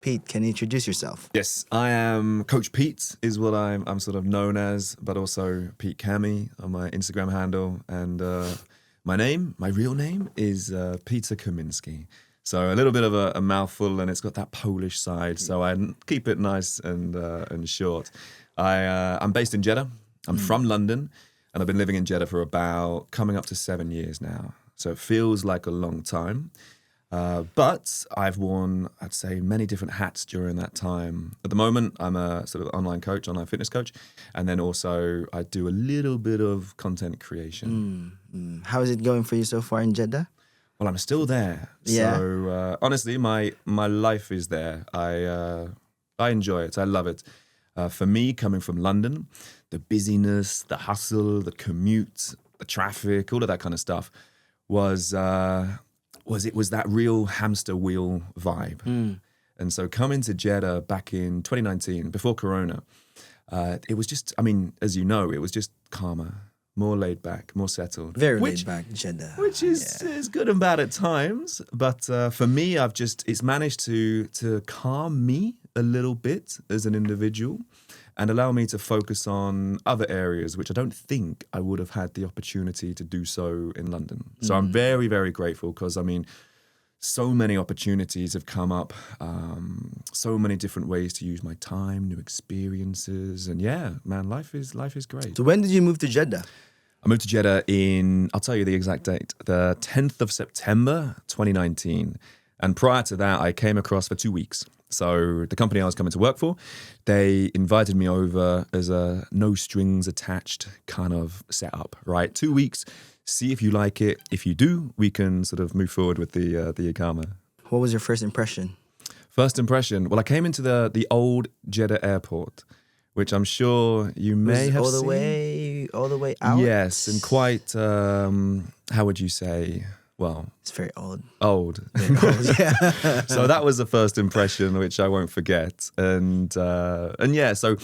Pete, can you introduce yourself? Yes, I am Coach Pete is what I'm sort of known as, but also Pete Kami on my Instagram handle. And my real name is Peter Kaminski. So a little bit of a mouthful, and it's got that Polish side. So I keep it nice and short. I'm based in Jeddah. I'm from London, and I've been living in Jeddah for about coming up to 7 years now. So it feels like a long time. But I've worn, I'd say, many different hats during that time. At the moment, I'm a sort of online fitness coach. And then also I do a little bit of content creation. How is it going for you so far in Jeddah? Well, I'm still there. Yeah. So honestly, my life is there. I enjoy it. I love it. For me, coming from London, the busyness, the hustle, the commute, the traffic, all of that kind of stuff was that real hamster wheel vibe. And so coming to Jeddah back in 2019, before Corona, it was just, I mean, as you know, it was just calmer, more laid back, more settled. Very laid back, Jeddah. Which is good and bad at times. But for me, it's managed to calm me a little bit as an individual and allow me to focus on other areas, which I don't think I would have had the opportunity to do so in London. So I'm very, very grateful because, I mean, so many opportunities have come up, so many different ways to use my time, new experiences. And yeah, man, life is great. So when did you move to Jeddah? I moved to Jeddah I'll tell you the exact date, the 10th of September, 2019. And prior to that, I came across for 2 weeks. So the company I was coming to work for, they invited me over as a no strings attached kind of setup, right? 2 weeks, see if you like it. If you do, we can sort of move forward with the Ikama. What was your first impression? First impression? Well, I came into the old Jeddah airport, which I'm sure you may have seen. All the way out? Yes, and quite, how would you say... Well, it's very old. Old. Yeah. So that was the first impression, which I won't forget. And yeah, so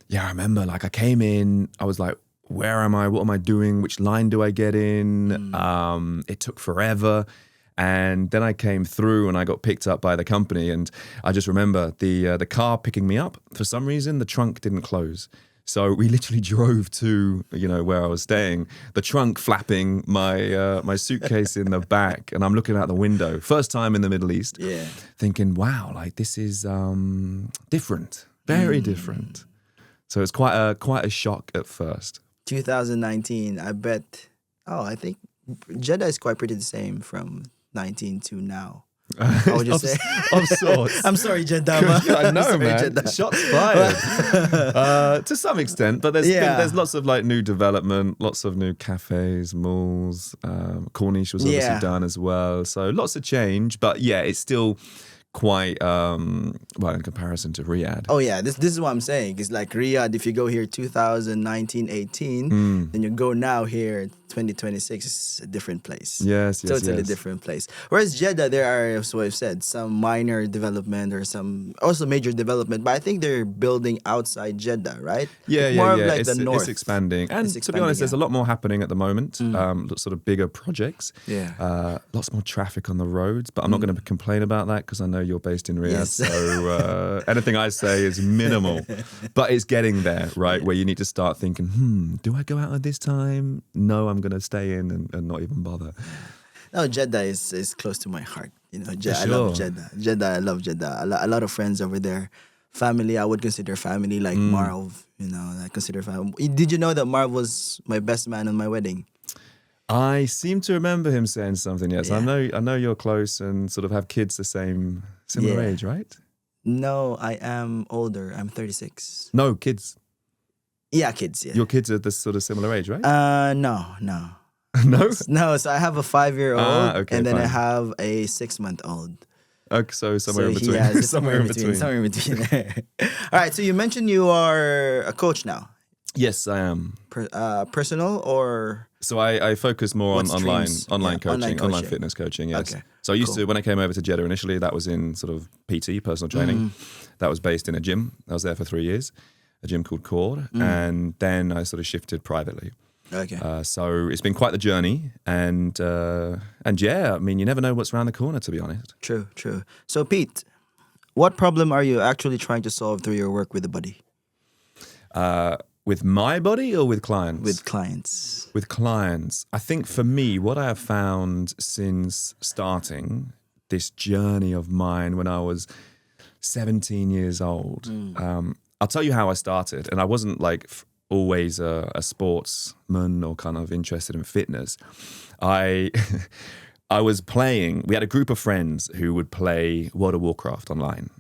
yeah, I remember like I came in, I was like, where am I? What am I doing? Which line do I get in? It took forever. And then I came through and I got picked up by the company. And I just remember the car picking me up. For some reason, the trunk didn't close. So we literally drove to, where I was staying, the trunk flapping, my suitcase in the back, and I'm looking out the window. First time in the Middle East, thinking, wow, like this is different, very different. So it's quite a shock at first. 2019, I bet. I think Jeddah is quite pretty the same from 19 to now. I would just say. Of sorts. I'm sorry, Jeddah. I know, man. Jeddah. Shots fired. To some extent, but there's lots of like new development, lots of new cafes, malls. Corniche was obviously done as well. So lots of change, but yeah, it's still quite in comparison to Riyadh. Oh yeah, this is what I'm saying. It's like Riyadh, if you go here 2019-18, then you go now here 2026, it's a different place. Yes, totally different place. Whereas Jeddah, there are, as I've said, some minor development or some also major development, but I think they're building outside Jeddah, right? More of like the north. It's expanding. And to be honest, there's a lot more happening at the moment, sort of bigger projects. Yeah. Lots more traffic on the roads, but I'm not going to complain about that because I know you're based in Riyadh. Yes. So anything I say is minimal, but it's getting there, right? Where you need to start thinking, do I go out at this time? No, I'm going to stay in and not even bother. No, Jeddah is close to my heart. Sure. I love Jeddah. I love Jeddah. A lot of friends over there. Family, I would consider family, like Marv, I consider family. Did you know that Marv was my best man on my wedding? I seem to remember him saying something, yes. Yeah. I know you're close and sort of have kids similar age, right? No, I am older. I'm 36. No, kids. Yeah, kids, yeah. Your kids are this sort of similar age, right? No. No? No, so I have a 5-year-old okay, and then fine. I have a 6-month-old. Okay, so somewhere in So between. yeah, somewhere in between. Somewhere in between. All right, so you mentioned you are a coach now. Yes, I am. Personal or? So I focus more on online coaching, online coaching. fitness coaching, yes. Okay. So I used to, when I came over to Jeddah initially, that was in sort of PT, personal training. That was based in a gym. I was there for 3 years, a gym called Core. And then I sort of shifted privately. Okay. So it's been quite the journey. And yeah, I mean, you never know what's around the corner, to be honest. True. So Pete, What problem are you actually trying to solve through your work with a buddy? With my body or with clients? With clients. With clients. I think for me, what I have found since starting this journey of mine when I was 17 years old, I'll tell you how I started. And I wasn't like always a sportsman or kind of interested in fitness. I I was playing, we had a group of friends who would play World of Warcraft online.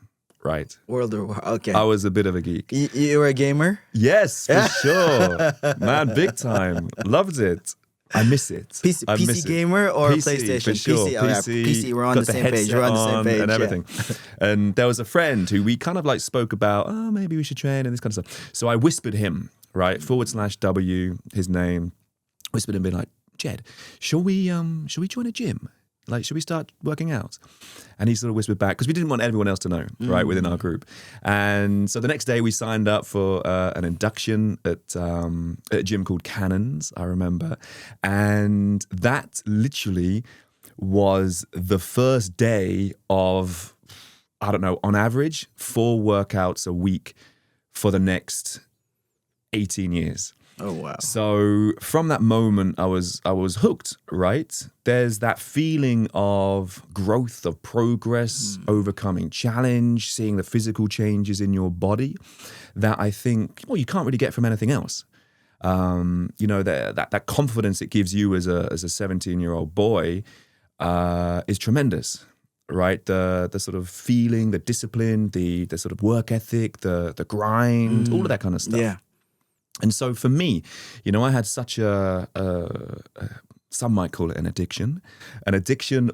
Right. World of War. Okay. I was a bit of a geek. You were a gamer? Yes, for sure. Man, big time. Loved it. I miss it. PC, I PC miss it. gamer or PC, PlayStation? for sure. PC, oh yeah, PC. We're on the same page. We're on the same page. And yeah. everything. And there was a friend who we kind of like spoke about, oh, maybe we should train and this kind of stuff. So I whispered him, right, /W, his name, whispered him, being like, Jed, shall we join a gym? Like, should we start working out? And he sort of whispered back, because we didn't want everyone else to know, right, within our group. And so the next day we signed up for an induction at a gym called Cannons, I remember. And that literally was the first day of, I don't know, on average, 4 workouts a week for the next 18 years. Oh wow! So from that moment, I was hooked. Right? There's that feeling of growth, of progress, overcoming challenge, seeing the physical changes in your body that I think, well, you can't really get from anything else. You know, that confidence it gives you as a 17-year-old boy is tremendous. Right, the sort of feeling, the discipline, the sort of work ethic, the grind, all of that kind of stuff. Yeah. And so for me, you know, I had such some might call it an addiction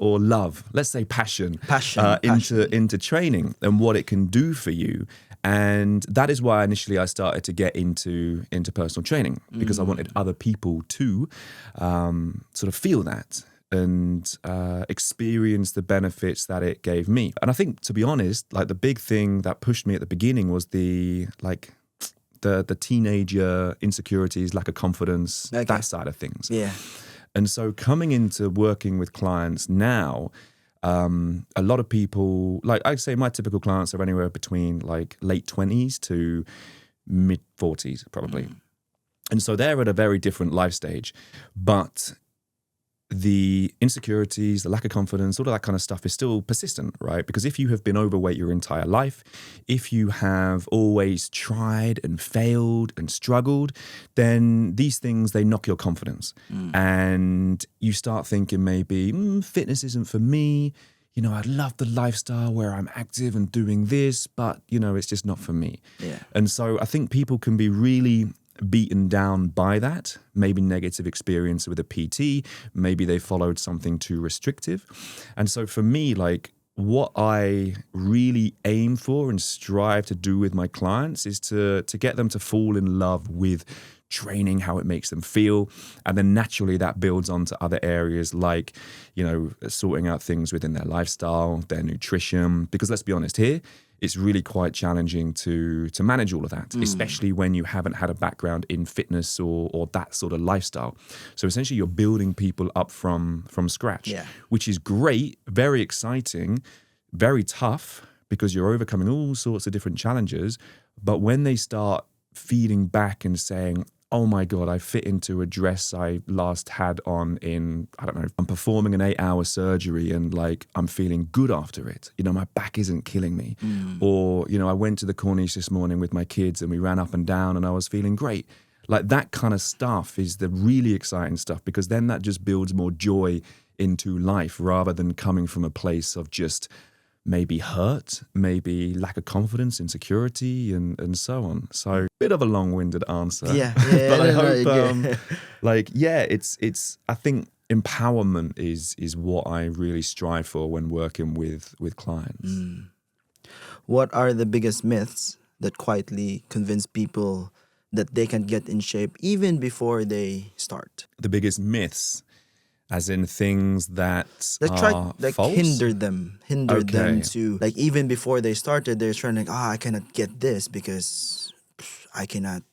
or love, let's say passion. Into training and what it can do for you. And that is why initially I started to get into personal training, because I wanted other people to sort of feel that and experience the benefits that it gave me. And I think, to be honest, like the big thing that pushed me at the beginning was the teenager insecurities, lack of confidence, that side of things. Yeah. And so coming into working with clients now, a lot of people, like I say, my typical clients are anywhere between like late 20s to mid 40s probably. And so they're at a very different life stage, but the insecurities, the lack of confidence, all of that kind of stuff is still persistent, right? Because if you have been overweight your entire life, if you have always tried and failed and struggled, then these things, they knock your confidence. And you start thinking maybe, fitness isn't for me. You know, I'd love the lifestyle where I'm active and doing this, but, you know, it's just not for me. Yeah. And so I think people can be really beaten down by that, maybe negative experience with a PT, maybe they followed something too restrictive. And so for me, like what I really aim for and strive to do with my clients is to get them to fall in love with training, how it makes them feel. And then naturally that builds onto other areas like, you know, sorting out things within their lifestyle, their nutrition, because let's be honest here, it's really quite challenging to manage all of that, especially when you haven't had a background in fitness or that sort of lifestyle. So essentially you're building people up from scratch, which is great, very exciting, very tough, because you're overcoming all sorts of different challenges. But when they start feeding back and saying, oh my God, I fit into a dress I last had on in, I don't know, I'm performing an 8-hour surgery and like, I'm feeling good after it. You know, my back isn't killing me. Or, you know, I went to the Corniche this morning with my kids and we ran up and down and I was feeling great. Like that kind of stuff is the really exciting stuff, because then that just builds more joy into life rather than coming from a place of just maybe hurt, maybe lack of confidence, insecurity, and so on. So a bit of a long-winded answer. But I hope, it's. I think empowerment is what I really strive for when working with clients. What are the biggest myths that quietly convince people that they can get in shape even before they start? The biggest myths. As in things that are false? hinder them to, like, even before they started, they're trying to, I cannot get this because I cannot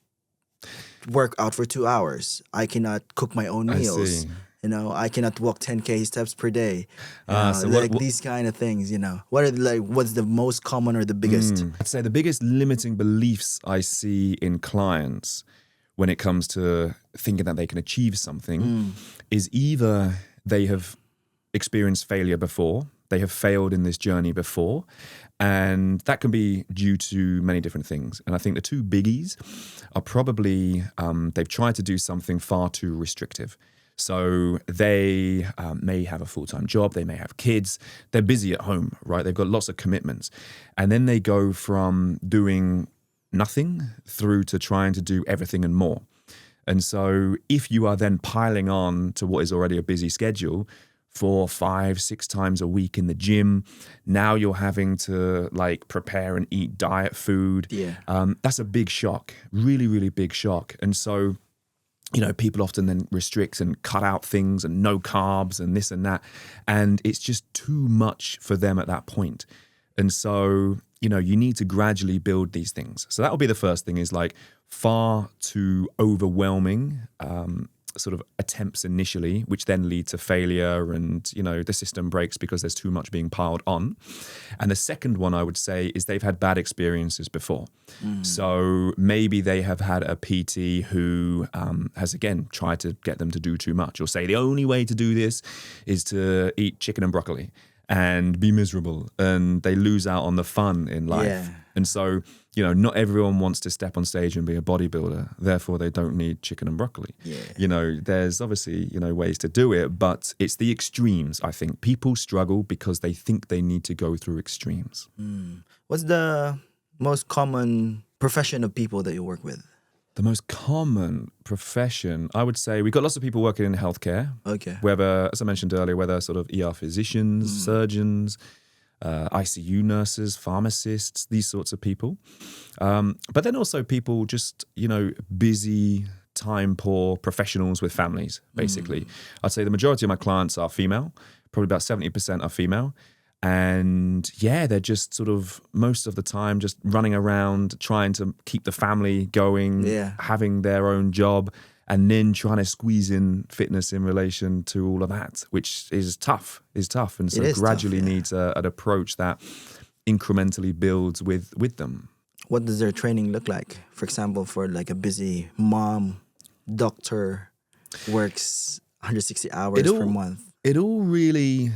work out for 2 hours. I cannot cook my own meals. I cannot walk 10K steps per day. So like these kind of things, What are what's the most common or the biggest? I'd say the biggest limiting beliefs I see in clients when it comes to thinking that they can achieve something is either they have experienced failure before, they have failed in this journey before, and that can be due to many different things. And I think the two biggies are probably they've tried to do something far too restrictive. So they may have a full-time job, they may have kids, they're busy at home, right? They've got lots of commitments. And then they go from doing nothing through to trying to do everything and more. And so if you are then piling on to what is already a busy schedule, 4, 5, 6 times a week in the gym, now you're having to prepare and eat diet food. Yeah. That's a big shock, really, really big shock. And so people often then restrict and cut out things and no carbs and this and that. And it's just too much for them at that point. And so, you need to gradually build these things. So that will be the first thing is far too overwhelming sort of attempts initially, which then lead to failure and, the system breaks because there's too much being piled on. And the second one I would say is they've had bad experiences before. So maybe they have had a PT who has, again, tried to get them to do too much, or say the only way to do this is to eat chicken and broccoli and be miserable, and they lose out on the fun in life. Yeah. And so, not everyone wants to step on stage and be a bodybuilder. Therefore, they don't need chicken and broccoli. Yeah. There's obviously, ways to do it, but it's the extremes, I think. People struggle because they think they need to go through extremes. What's the most common profession of people that you work with? The most common profession, I would say, we've got lots of people working in healthcare. Okay. Whether, as I mentioned earlier, whether sort of ER physicians, surgeons, ICU nurses, pharmacists, these sorts of people. But then also people just, busy, time-poor professionals with families, basically. I'd say the majority of my clients are female, probably about 70% are female. And yeah, they're just sort of most of the time just running around trying to keep the family going, having their own job, and then trying to squeeze in fitness in relation to all of that, which is tough. And so gradually needs an approach that incrementally builds with them. What does their training look like? For example, for a busy mom, doctor, works 160 hours per month. It all really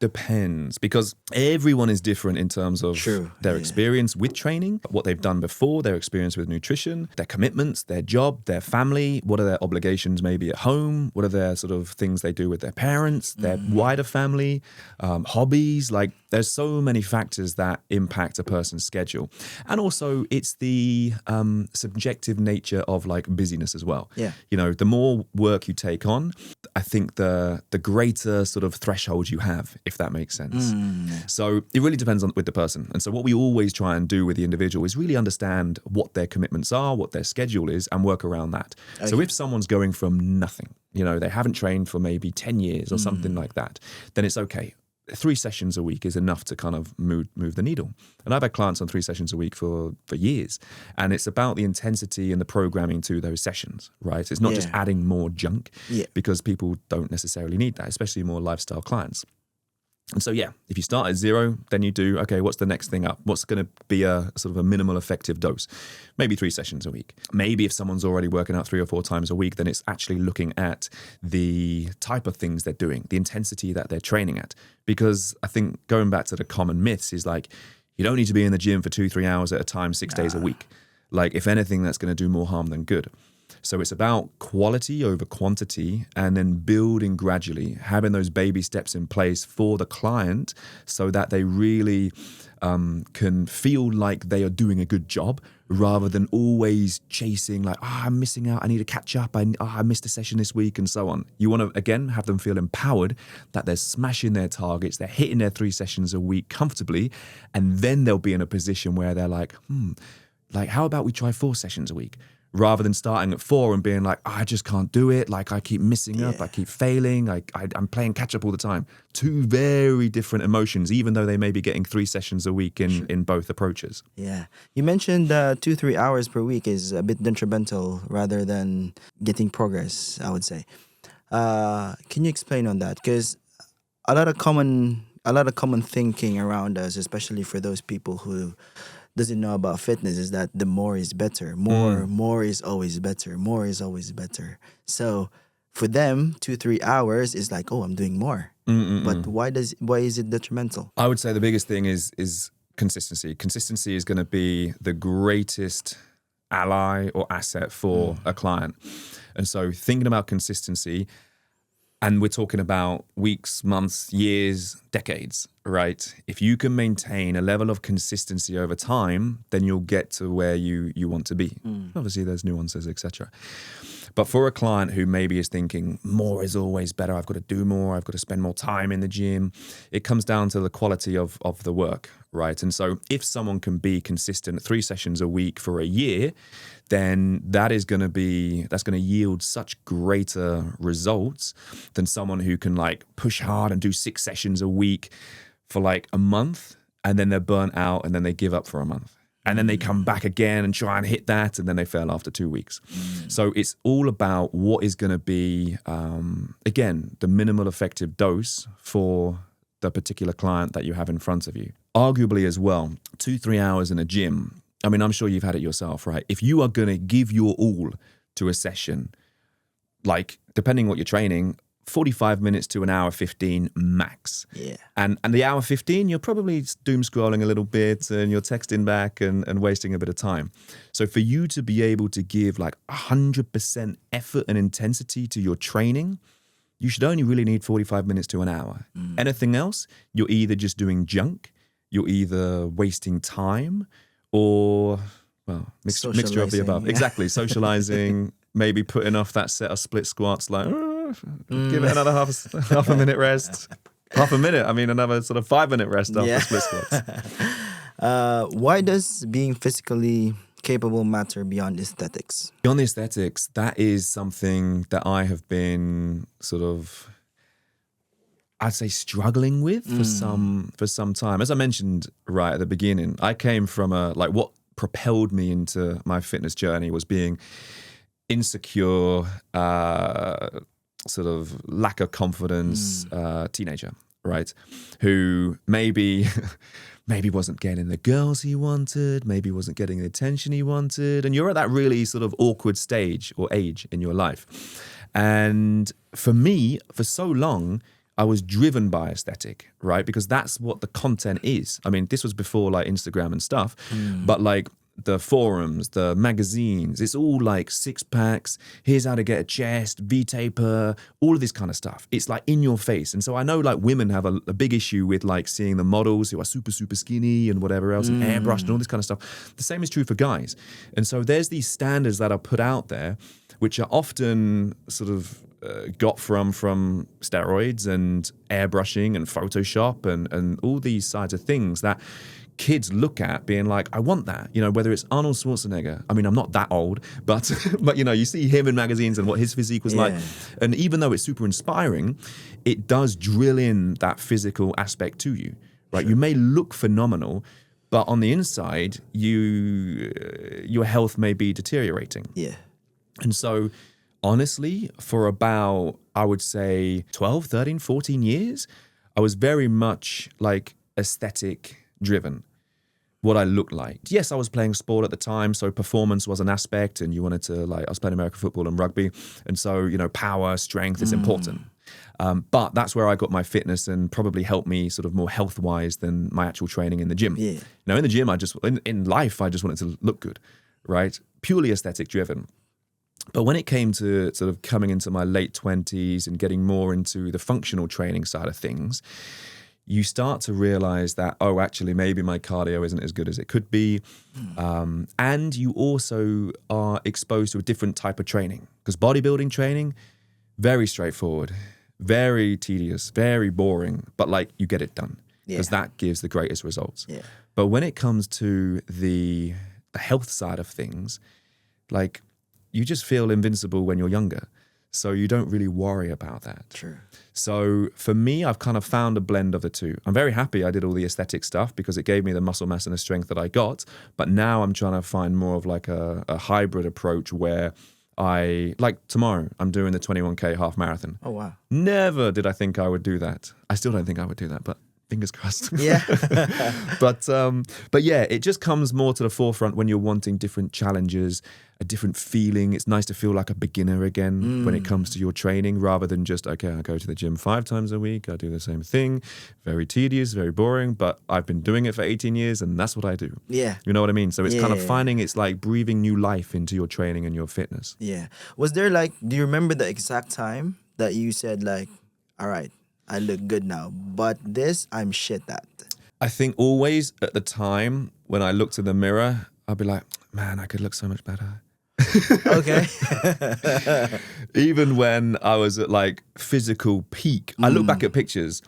depends, because everyone is different in terms of their experience with training, what they've done before, their experience with nutrition, their commitments, their job, their family, what are their obligations maybe at home, what are their sort of things they do with their parents, their wider family, hobbies. There's so many factors that impact a person's schedule. And also it's the subjective nature of busyness as well. Yeah. The more work you take on, I think the greater sort of threshold you have, if that makes sense. So it really depends with the person. And so what we always try and do with the individual is really understand what their commitments are, what their schedule is, and work around that. Okay. So if someone's going from nothing, they haven't trained for maybe 10 years or something like that, then it's okay. 3 sessions a week is enough to kind of move the needle. And I've had clients on 3 sessions a week for years. And it's about the intensity and the programming to those sessions, right? It's not just adding more junk, because people don't necessarily need that, especially more lifestyle clients. And so, if you start at 0, then you do, okay, what's the next thing up? What's going to be a sort of a minimal effective dose? Maybe 3 sessions a week. Maybe if someone's already working out 3 or 4 times a week, then it's actually looking at the type of things they're doing, the intensity that they're training at. Because I think going back to the common myths is you don't need to be in the gym for 2-3 hours at a time, 6 days a week. If anything, that's going to do more harm than good. So it's about quality over quantity, and then building gradually, having those baby steps in place for the client so that they really can feel like they are doing a good job, rather than always chasing I'm missing out, I need to catch up, I missed a session this week, and so on. You want to, again, have them feel empowered that they're smashing their targets, they're hitting their 3 sessions a week comfortably, and then they'll be in a position where they're how about we try 4 sessions a week? Rather than starting at 4 and being I just can't do it. I keep missing up. I keep failing. I'm playing catch up all the time. 2 very different emotions, even though they may be getting 3 sessions a week in both approaches. Yeah. You mentioned 2-3 hours per week is a bit detrimental rather than getting progress, I would say. Can you explain on that? Because a lot of common thinking around us, especially for those people who doesn't know about fitness, is that the more is better. More is always better. More is always better. So for them, 2-3 hours is like, oh, I'm doing more. But why is it detrimental? I would say the biggest thing is consistency. Consistency is going to be the greatest ally or asset for a client. And so thinking about consistency, and we're talking about weeks, months, years, decades, right? If you can maintain a level of consistency over time, then you'll get to where you want to be. Obviously, there's nuances, etc. But for a client who maybe is thinking, more is always better, I've got to do more, I've got to spend more time in the gym, it comes down to the quality of the work, right? And so if someone can be consistent 3 sessions a week for a year, then that's going to yield such greater results than someone who can like push hard and do 6 sessions a week for like a month, and then they're burnt out and then they give up for a month. And then they come back again and try and hit that, and then they fail after 2 weeks. So it's all about what is going to be, again, the minimal effective dose for the particular client that you have in front of you. Arguably as well, 2-3 hours in a gym. I mean, I'm sure you've had it yourself, right? If you are going to give your all to a session, like depending what you're training, 45 minutes to an hour 15 max. Yeah. And the hour 15, you're probably doom scrolling a little bit and you're texting back and wasting a bit of time. So for you to be able to give like 100% effort and intensity to your training, you should only really need 45 minutes to an hour. Anything else, you're either just doing junk, you're either wasting time, or, well, mixture of the above. Yeah. Exactly. Socializing, maybe putting off that set of split squats, like, give it another half a minute rest. Half a minute, I mean another sort of 5-minute rest after split squats. Why does being physically capable matter beyond aesthetics? Beyond the aesthetics, that is something that I have been sort of, I'd say, struggling with for some time. As I mentioned right at the beginning, I came from what propelled me into my fitness journey was being insecure, sort of lack of confidence teenager, right? Who maybe wasn't getting the girls he wanted, maybe wasn't getting the attention he wanted. And you're at that really sort of awkward stage or age in your life. And for me, for so long, I was driven by aesthetic, right? Because that's what the content is. I mean, this was before like Instagram and stuff, but like the forums, the magazines, it's all like 6-packs, here's how to get a chest, V-taper, all of this kind of stuff. It's like in your face. And so I know like women have a big issue with like seeing the models who are super, super skinny and whatever else and airbrushed and all this kind of stuff. The same is true for guys. And so there's these standards that are put out there, which are often sort of got from steroids and airbrushing and Photoshop and all these sides of things that kids look at being like, I want that, whether it's Arnold Schwarzenegger. I mean, I'm not that old, but you see him in magazines and what his physique was like. And even though it's super inspiring, it does drill in that physical aspect to you, right? Sure. You may look phenomenal, but on the inside, your health may be deteriorating. Yeah. And so honestly, for about, I would say 12, 13, 14 years, I was very much like aesthetic driven, what I looked like. Yes, I was playing sport at the time, so performance was an aspect, and you wanted to, I was playing American football and rugby, and so, power, strength is important. But that's where I got my fitness and probably helped me sort of more health-wise than my actual training in the gym. Yeah. In the gym, in life, I just wanted to look good, right? Purely aesthetic driven. But when it came to sort of coming into my late 20s and getting more into the functional training side of things, you start to realize that, actually, maybe my cardio isn't as good as it could be. And you also are exposed to a different type of training. Because bodybuilding training, very straightforward, very tedious, very boring, but you get it done. Because that gives the greatest results. Yeah. But when it comes to the health side of things, you just feel invincible when you're younger. So you don't really worry about that. True. So for me, I've kind of found a blend of the two. I'm very happy I did all the aesthetic stuff because it gave me the muscle mass and the strength that I got. But now I'm trying to find more of a hybrid approach where like tomorrow, I'm doing the 21K half marathon. Oh, wow. Never did I think I would do that. I still don't think I would do that, but fingers crossed. Yeah. But yeah, it just comes more to the forefront when you're wanting different challenges, a different feeling. It's nice to feel like a beginner again when it comes to your training, rather than just, okay, I go to the gym 5 times a week, I do the same thing. Very tedious, very boring, but I've been doing it for 18 years and that's what I do. Yeah. You know what I mean? So it's kind of Yeah. finding, it's like breathing new life into your training and your fitness. Yeah. Was there like, do you remember the exact time that you said like, all right, I look good now, but this I'm shit at? I think always at the time when I looked in the mirror, I'd be like, man, I could look so much better. Okay. Even when I was at like physical peak, I look back at pictures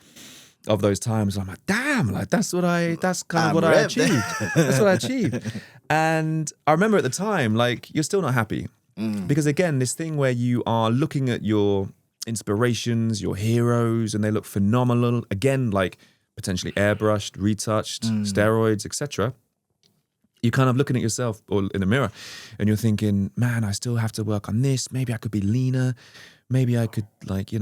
of those times. I'm like, damn, like that's kind of I'm what I ripped. achieved. That's what I achieved. And I remember at the time, like you're still not happy because again, this thing where you are looking at your inspirations, your heroes, and they look phenomenal. Again, like potentially airbrushed, retouched, steroids, etc. You're kind of looking at yourself or in the mirror and you're thinking, man, I still have to work on this. Maybe I could be leaner. Maybe I could like, I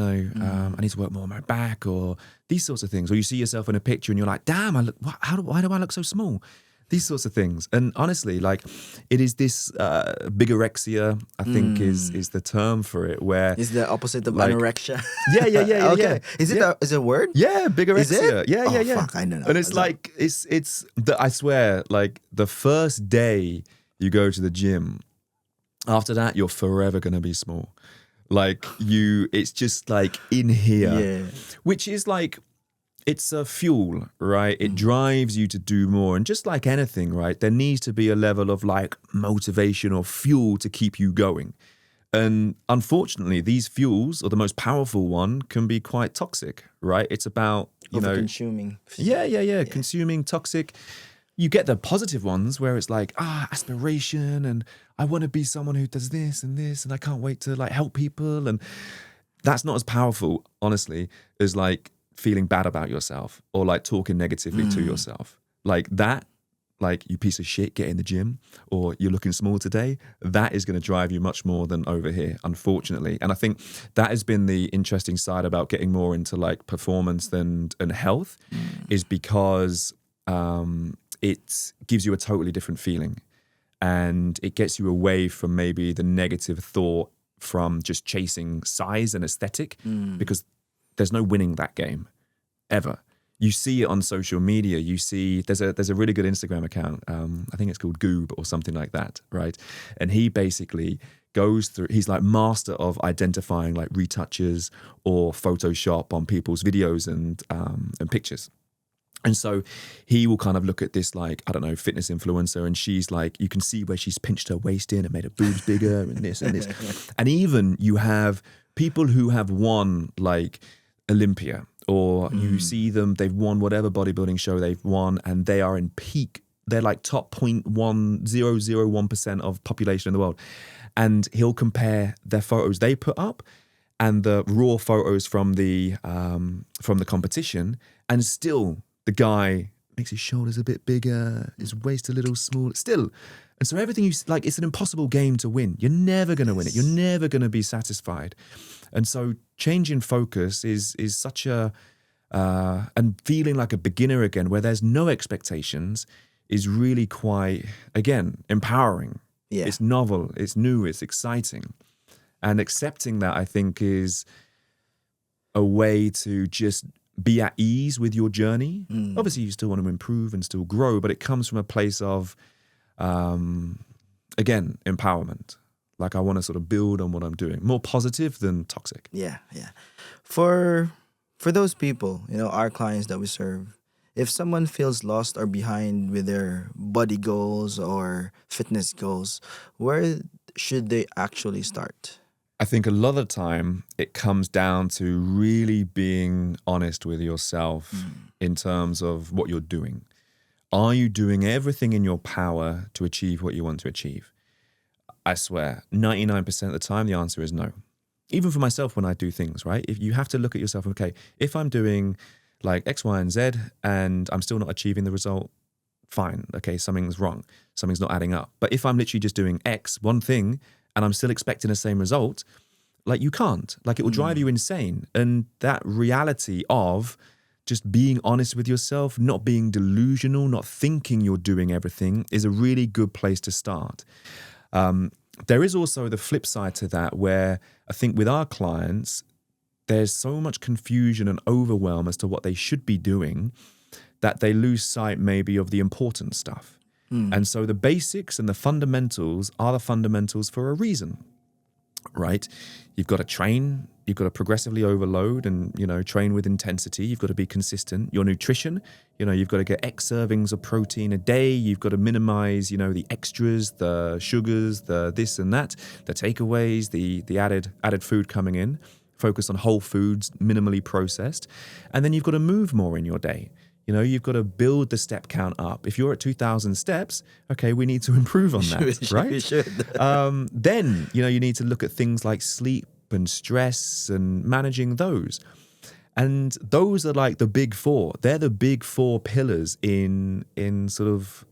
need to work more on my back or these sorts of things. Or you see yourself in a picture and you're like, damn, why do I look so small? These sorts of things. And honestly, like it is this bigorexia, I think is the term for it, where Is the opposite of like- anorexia? yeah. Okay. Is it Yeah. is it a word? Yeah, bigorexia. Is it? Yeah, Oh, yeah. fuck, I don't know. And it's like I swear, like the first day you go to the gym, after that you're forever gonna be small. Like it's just like in here, Yeah. which is like. It's a fuel, right? It drives you to do more. And just like anything, right, there needs to be a level of like motivation or fuel to keep you going. And unfortunately, these fuels, or the most powerful one, can be quite toxic, right? It's about, Over-consuming. yeah, consuming toxic. You get the positive ones where it's like, aspiration and I want to be someone who does this and I can't wait to like help people. And that's not as powerful, honestly, as like feeling bad about yourself or like talking negatively to yourself. Like that, like you piece of shit, get in the gym or you're looking small today, that is going to drive you much more than over here, unfortunately. And I think that has been the interesting side about getting more into like performance and health is because it gives you a totally different feeling and it gets you away from maybe the negative thought from just chasing size and aesthetic because there's no winning that game ever. You see it on social media. You see there's a really good Instagram account. I think it's called Goob or something like that, right? And he basically goes through. He's like master of identifying like retouches or Photoshop on people's videos and pictures. And so he will kind of look at this like, I don't know, fitness influencer and she's like, you can see where she's pinched her waist in and made her boobs bigger and this and this. And even you have people who have won like Olympia or you see them, they've won whatever bodybuilding show they've won and they are in peak. They're like top 0.1001% of population in the world. And he'll compare their photos they put up and the raw photos from the competition and still the guy makes his shoulders a bit bigger, his waist a little smaller, still. And so everything like, it's an impossible game to win. You're never going to win it. You're never going to be satisfied. And so changing focus is such and feeling like a beginner again, where there's no expectations is really quite, again, empowering. Yeah. It's novel, it's new, it's exciting. And accepting that, I think, is a way to just be at ease with your journey. Obviously, you still want to improve and still grow, but it comes from a place of, again, empowerment. Like I want to sort of build on what I'm doing, more positive than toxic. Yeah. For those people, our clients that we serve, if someone feels lost or behind with their body goals or fitness goals, where should they actually start? I think a lot of the time it comes down to really being honest with yourself in terms of what you're doing. Are you doing everything in your power to achieve what you want to achieve? I swear, 99% of the time, the answer is no. Even for myself when I do things, right? If you have to look at yourself, okay, if I'm doing like X, Y, and Z and I'm still not achieving the result, fine. Okay, something's wrong. Something's not adding up. But if I'm literally just doing X, one thing, and I'm still expecting the same result, like you can't. Like it will drive you insane. And that reality of just being honest with yourself, not being delusional, not thinking you're doing everything is a really good place to start. There is also the flip side to that where I think with our clients, there's so much confusion and overwhelm as to what they should be doing that they lose sight maybe of the important stuff. And so the basics and the fundamentals are the fundamentals for a reason, right? You've got to train, you've got to progressively overload and, train with intensity. You've got to be consistent. Your nutrition, you've got to get X servings of protein a day. You've got to minimize, the extras, the sugars, the this and that, the takeaways, the added food coming in. Focus on whole foods, minimally processed. And then you've got to move more in your day. You've got to build the step count up. If you're at 2,000 steps, okay, we need to improve on that, right? You should. Then, you need to look at things like sleep and stress and managing those. And those are like the big four. They're the big four pillars in sort of,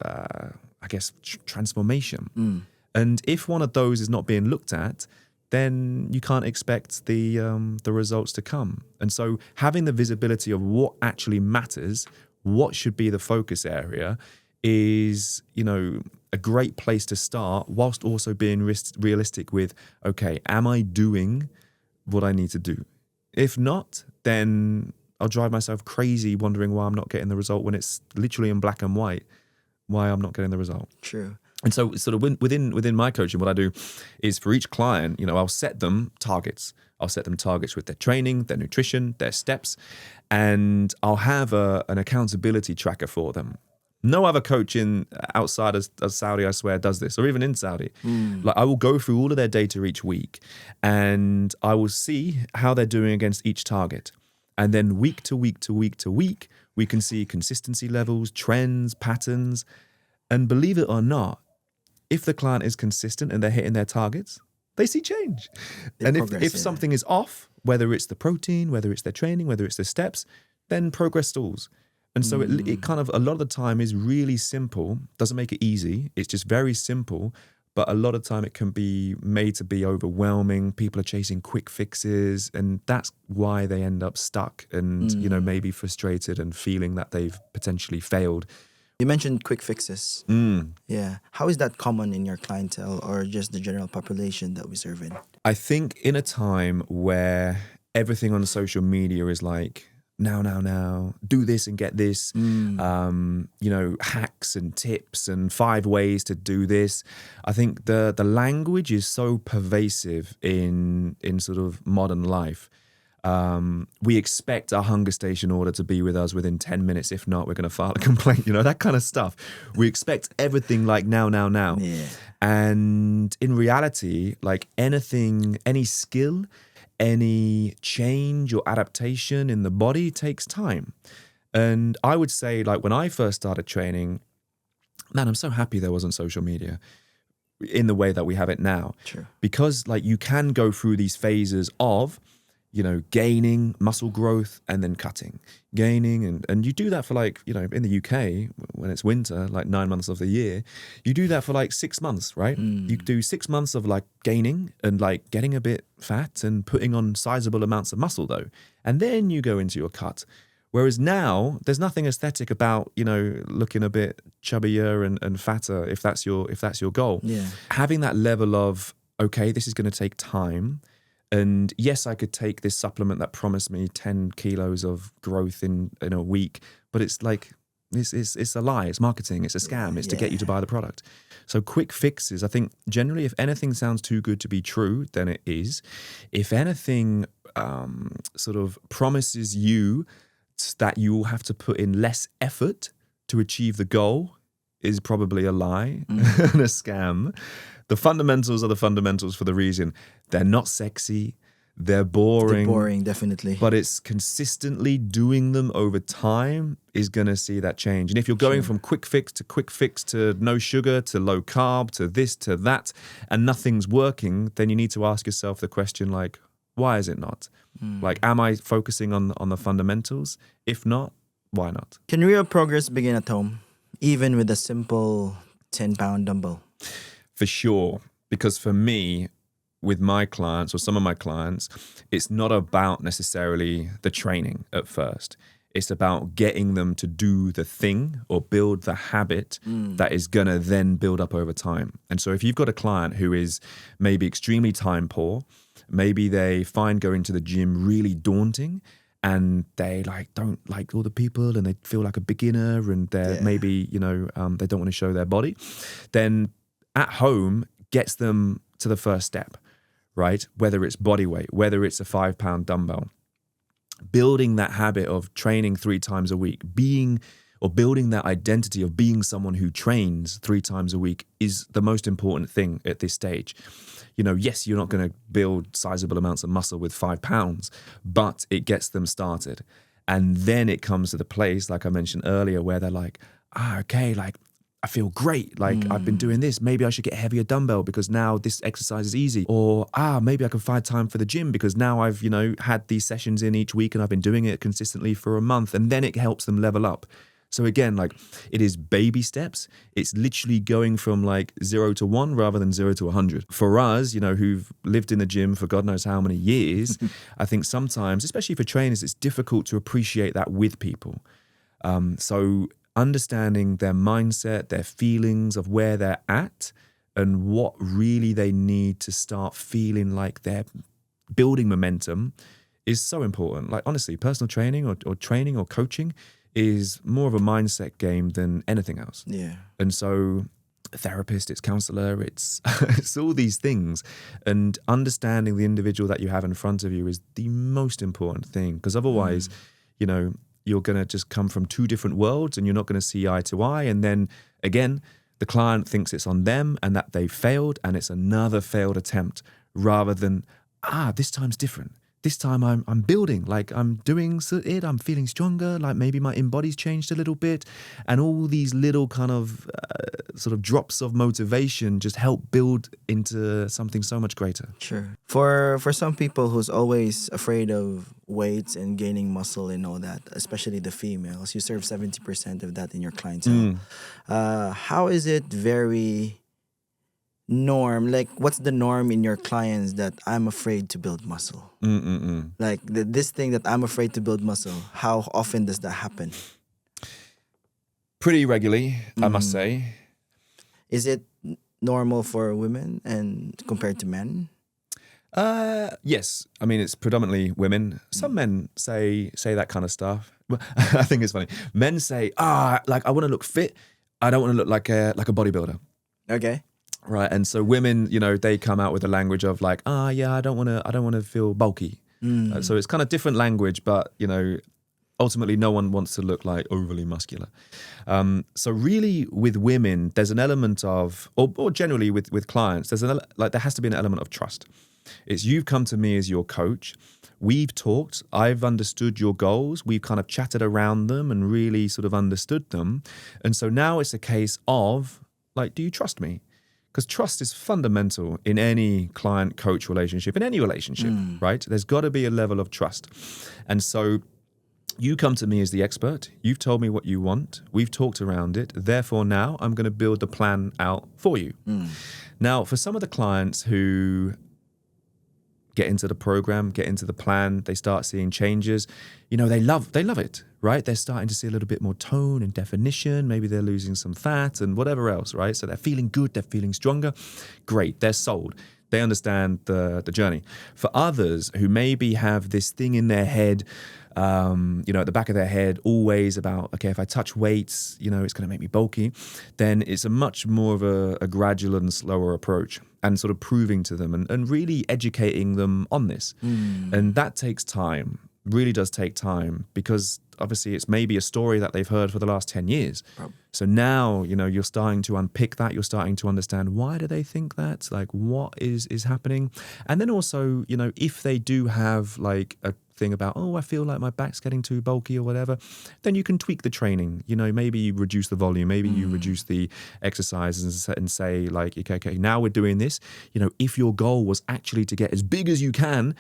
transformation. And if one of those is not being looked at, then you can't expect the results to come. And so having the visibility of what actually matters, what should be the focus area is, a great place to start whilst also being realistic with, okay, am I doing what I need to do? If not, then I'll drive myself crazy wondering why I'm not getting the result when it's literally in black and white, why I'm not getting the result. True. And so sort of within my coaching, what I do is for each client, I'll set them targets. I'll set them targets with their training, their nutrition, their steps, and I'll have an accountability tracker for them. No other coach outside of Saudi, I swear, does this, or even in Saudi. Like I will go through all of their data each week and I will see how they're doing against each target. And then week to week to week to week, we can see consistency levels, trends, patterns. And believe it or not, if the client is consistent and they're hitting their targets, they see change. And if something is off, whether it's the protein, whether it's their training, whether it's the steps, then progress stalls. And so it kind of, a lot of the time is really simple, doesn't make it easy. It's just very simple, but a lot of time it can be made to be overwhelming. People are chasing quick fixes and that's why they end up stuck and, maybe frustrated and feeling that they've potentially failed. You mentioned quick fixes. Yeah. How is that common in your clientele or just the general population that we serve in? I think in a time where everything on social media is like, now, do this and get this, hacks and tips and 5 ways to do this. I think the language is so pervasive in sort of modern life. We expect our hunger station order to be with us within 10 minutes. If not, we're going to file a complaint, that kind of stuff. We expect everything like now. Yeah. And in reality, like anything, any skill, any change or adaptation in the body takes time. And I would say like when I first started training, man, I'm so happy there wasn't social media in the way that we have it now. True. Because like you can go through these phases of, gaining muscle growth and then cutting, gaining. And you do that for like, in the UK, when it's winter, like 9 months of the year, you do that for like 6 months, right? You do 6 months of like gaining and like getting a bit fat and putting on sizable amounts of muscle though. And then you go into your cut. Whereas now there's nothing aesthetic about, looking a bit chubbier and fatter if that's your goal. Yeah. Having that level of, okay, this is going to take time. And yes, I could take this supplement that promised me 10 kilos of growth in a week, but it's like, it's a lie, it's marketing, it's a scam, it's to get you to buy the product. So quick fixes, I think generally if anything sounds too good to be true, then it is. If anything sort of promises you that you will have to put in less effort to achieve the goal, is probably a lie and a scam. The fundamentals are the fundamentals for the reason. They're not sexy. They're boring. They're boring, definitely. But it's consistently doing them over time is going to see that change. And if you're going from quick fix to no sugar to low carb to this to that and nothing's working, then you need to ask yourself the question like, why is it not? Like, am I focusing on the fundamentals? If not, why not? Can real progress begin at home, even with a simple 10-pound dumbbell? For sure. Because for me, with my clients or some of my clients, it's not about necessarily the training at first. It's about getting them to do the thing or build the habit that is going to then build up over time. And so if you've got a client who is maybe extremely time poor, maybe they find going to the gym really daunting, and they don't like all the people, and they feel like a beginner, and they're maybe, they don't want to show their body, then at home gets them to the first step, right? Whether it's body weight, whether it's a 5-pound dumbbell, building that habit of training 3 times a week, building that identity of being someone who trains 3 times a week is the most important thing at this stage. Yes, you're not going to build sizable amounts of muscle with 5 pounds, but it gets them started. And then it comes to the place, like I mentioned earlier, where they're like, okay, I feel great. I've been doing this. Maybe I should get a heavier dumbbell because now this exercise is easy. Or, maybe I can find time for the gym because now I've, had these sessions in each week and I've been doing it consistently for a month. And then it helps them level up. So again, it is baby steps. It's literally going from 0 to 1 rather than 0 to 100. For us, who've lived in the gym for God knows how many years, I think sometimes, especially for trainers, it's difficult to appreciate that with people. So understanding their mindset, their feelings of where they're at and what really they need to start feeling like they're building momentum is so important. Honestly, personal training or training or coaching is more of a mindset game than anything else. Yeah. And so therapist, it's counselor, it's it's all these things. And understanding the individual that you have in front of you is the most important thing, because otherwise, you're going to just come from 2 different worlds and you're not going to see eye to eye. And then again, the client thinks it's on them and that they failed and it's another failed attempt, rather than, this time's different. This time I'm building, I'm doing it, I'm feeling stronger, maybe my in-body's changed a little bit. And all these little kind of sort of drops of motivation just help build into something so much greater. Sure. For some people who's always afraid of weights and gaining muscle and all that, especially the females, you serve 70% of that in your clientele. How is it very norm? What's the norm in your clients that I'm afraid to build muscle? This thing that I'm afraid to build muscle, how often does that happen? Pretty regularly, I must say. Is it normal for women and compared to men? Yes. I mean, it's predominantly women. Some men say that kind of stuff. I think it's funny. Men say, I want to look fit. I don't want to look like a bodybuilder. Okay. Right. And so women, they come out with the language of I don't want to feel bulky. So it's kind of different language, but ultimately no one wants to look overly muscular. So really with women, there's an element of, or generally with clients, there has to be an element of trust. It's you've come to me as your coach. We've talked. I've understood your goals. We've kind of chatted around them and really sort of understood them. And so now it's a case of do you trust me? Because trust is fundamental in any client-coach relationship, in any relationship, right? There's got to be a level of trust. And so you come to me as the expert. You've told me what you want. We've talked around it. Therefore, now I'm going to build the plan out for you. Now, for some of the clients who get into the program, get into the plan, they start seeing changes, they love it, right? They're starting to see a little bit more tone and definition. Maybe they're losing some fat and whatever else, right? So they're feeling good, they're feeling stronger. Great, they're sold. They understand the journey. For others who maybe have this thing in their head, at the back of their head, always about, okay, if I touch weights, it's going to make me bulky, then it's a much more of a gradual and slower approach, and sort of proving to them and really educating them on this. And that takes time, really does take time, because obviously it's maybe a story that they've heard for the last 10 years. So now, you're starting to unpick that. You're starting to understand, why do they think that? What is happening? And then also, if they do have a thing about, I feel like my back's getting too bulky or whatever, then you can tweak the training. Maybe you reduce the volume, maybe you reduce the exercises and say okay, now we're doing this. If your goal was actually to get as big as you can,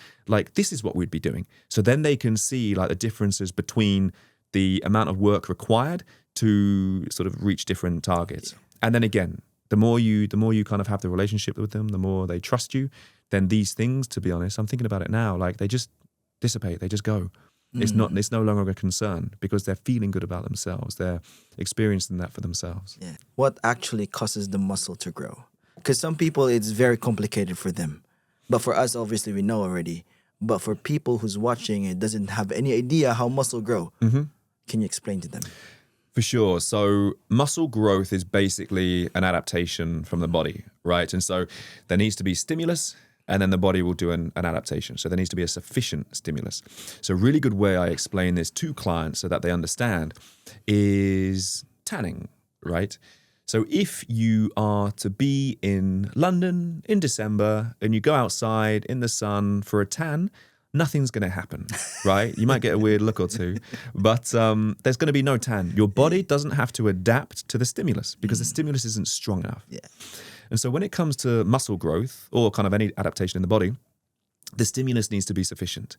this is what we'd be doing. So then they can see the differences between the amount of work required to sort of reach different targets. And then again, The more you kind of have the relationship with them, the more they trust you, then these things, to be honest, I'm thinking about it now, like they just dissipate, they just go. It's no longer a concern because they're feeling good about themselves. They're experiencing that for themselves. Yeah. What actually causes the muscle to grow? Because some people, it's very complicated for them. But for us, obviously, we know already. But for people who's watching it doesn't have any idea how muscle grow, can you explain to them? For sure. So muscle growth is basically an adaptation from the body, right? And so there needs to be stimulus, and then the body will do an adaptation. So there needs to be a sufficient stimulus. So a really good way I explain this to clients so that they understand is tanning, right? So if you are to be in London in December and you go outside in the sun for a tan, nothing's going to happen, right? You might get a weird look or two, but there's going to be no tan. Your body doesn't have to adapt to the stimulus because the stimulus isn't strong enough. Yeah. And so when it comes to muscle growth or kind of any adaptation in the body, the stimulus needs to be sufficient.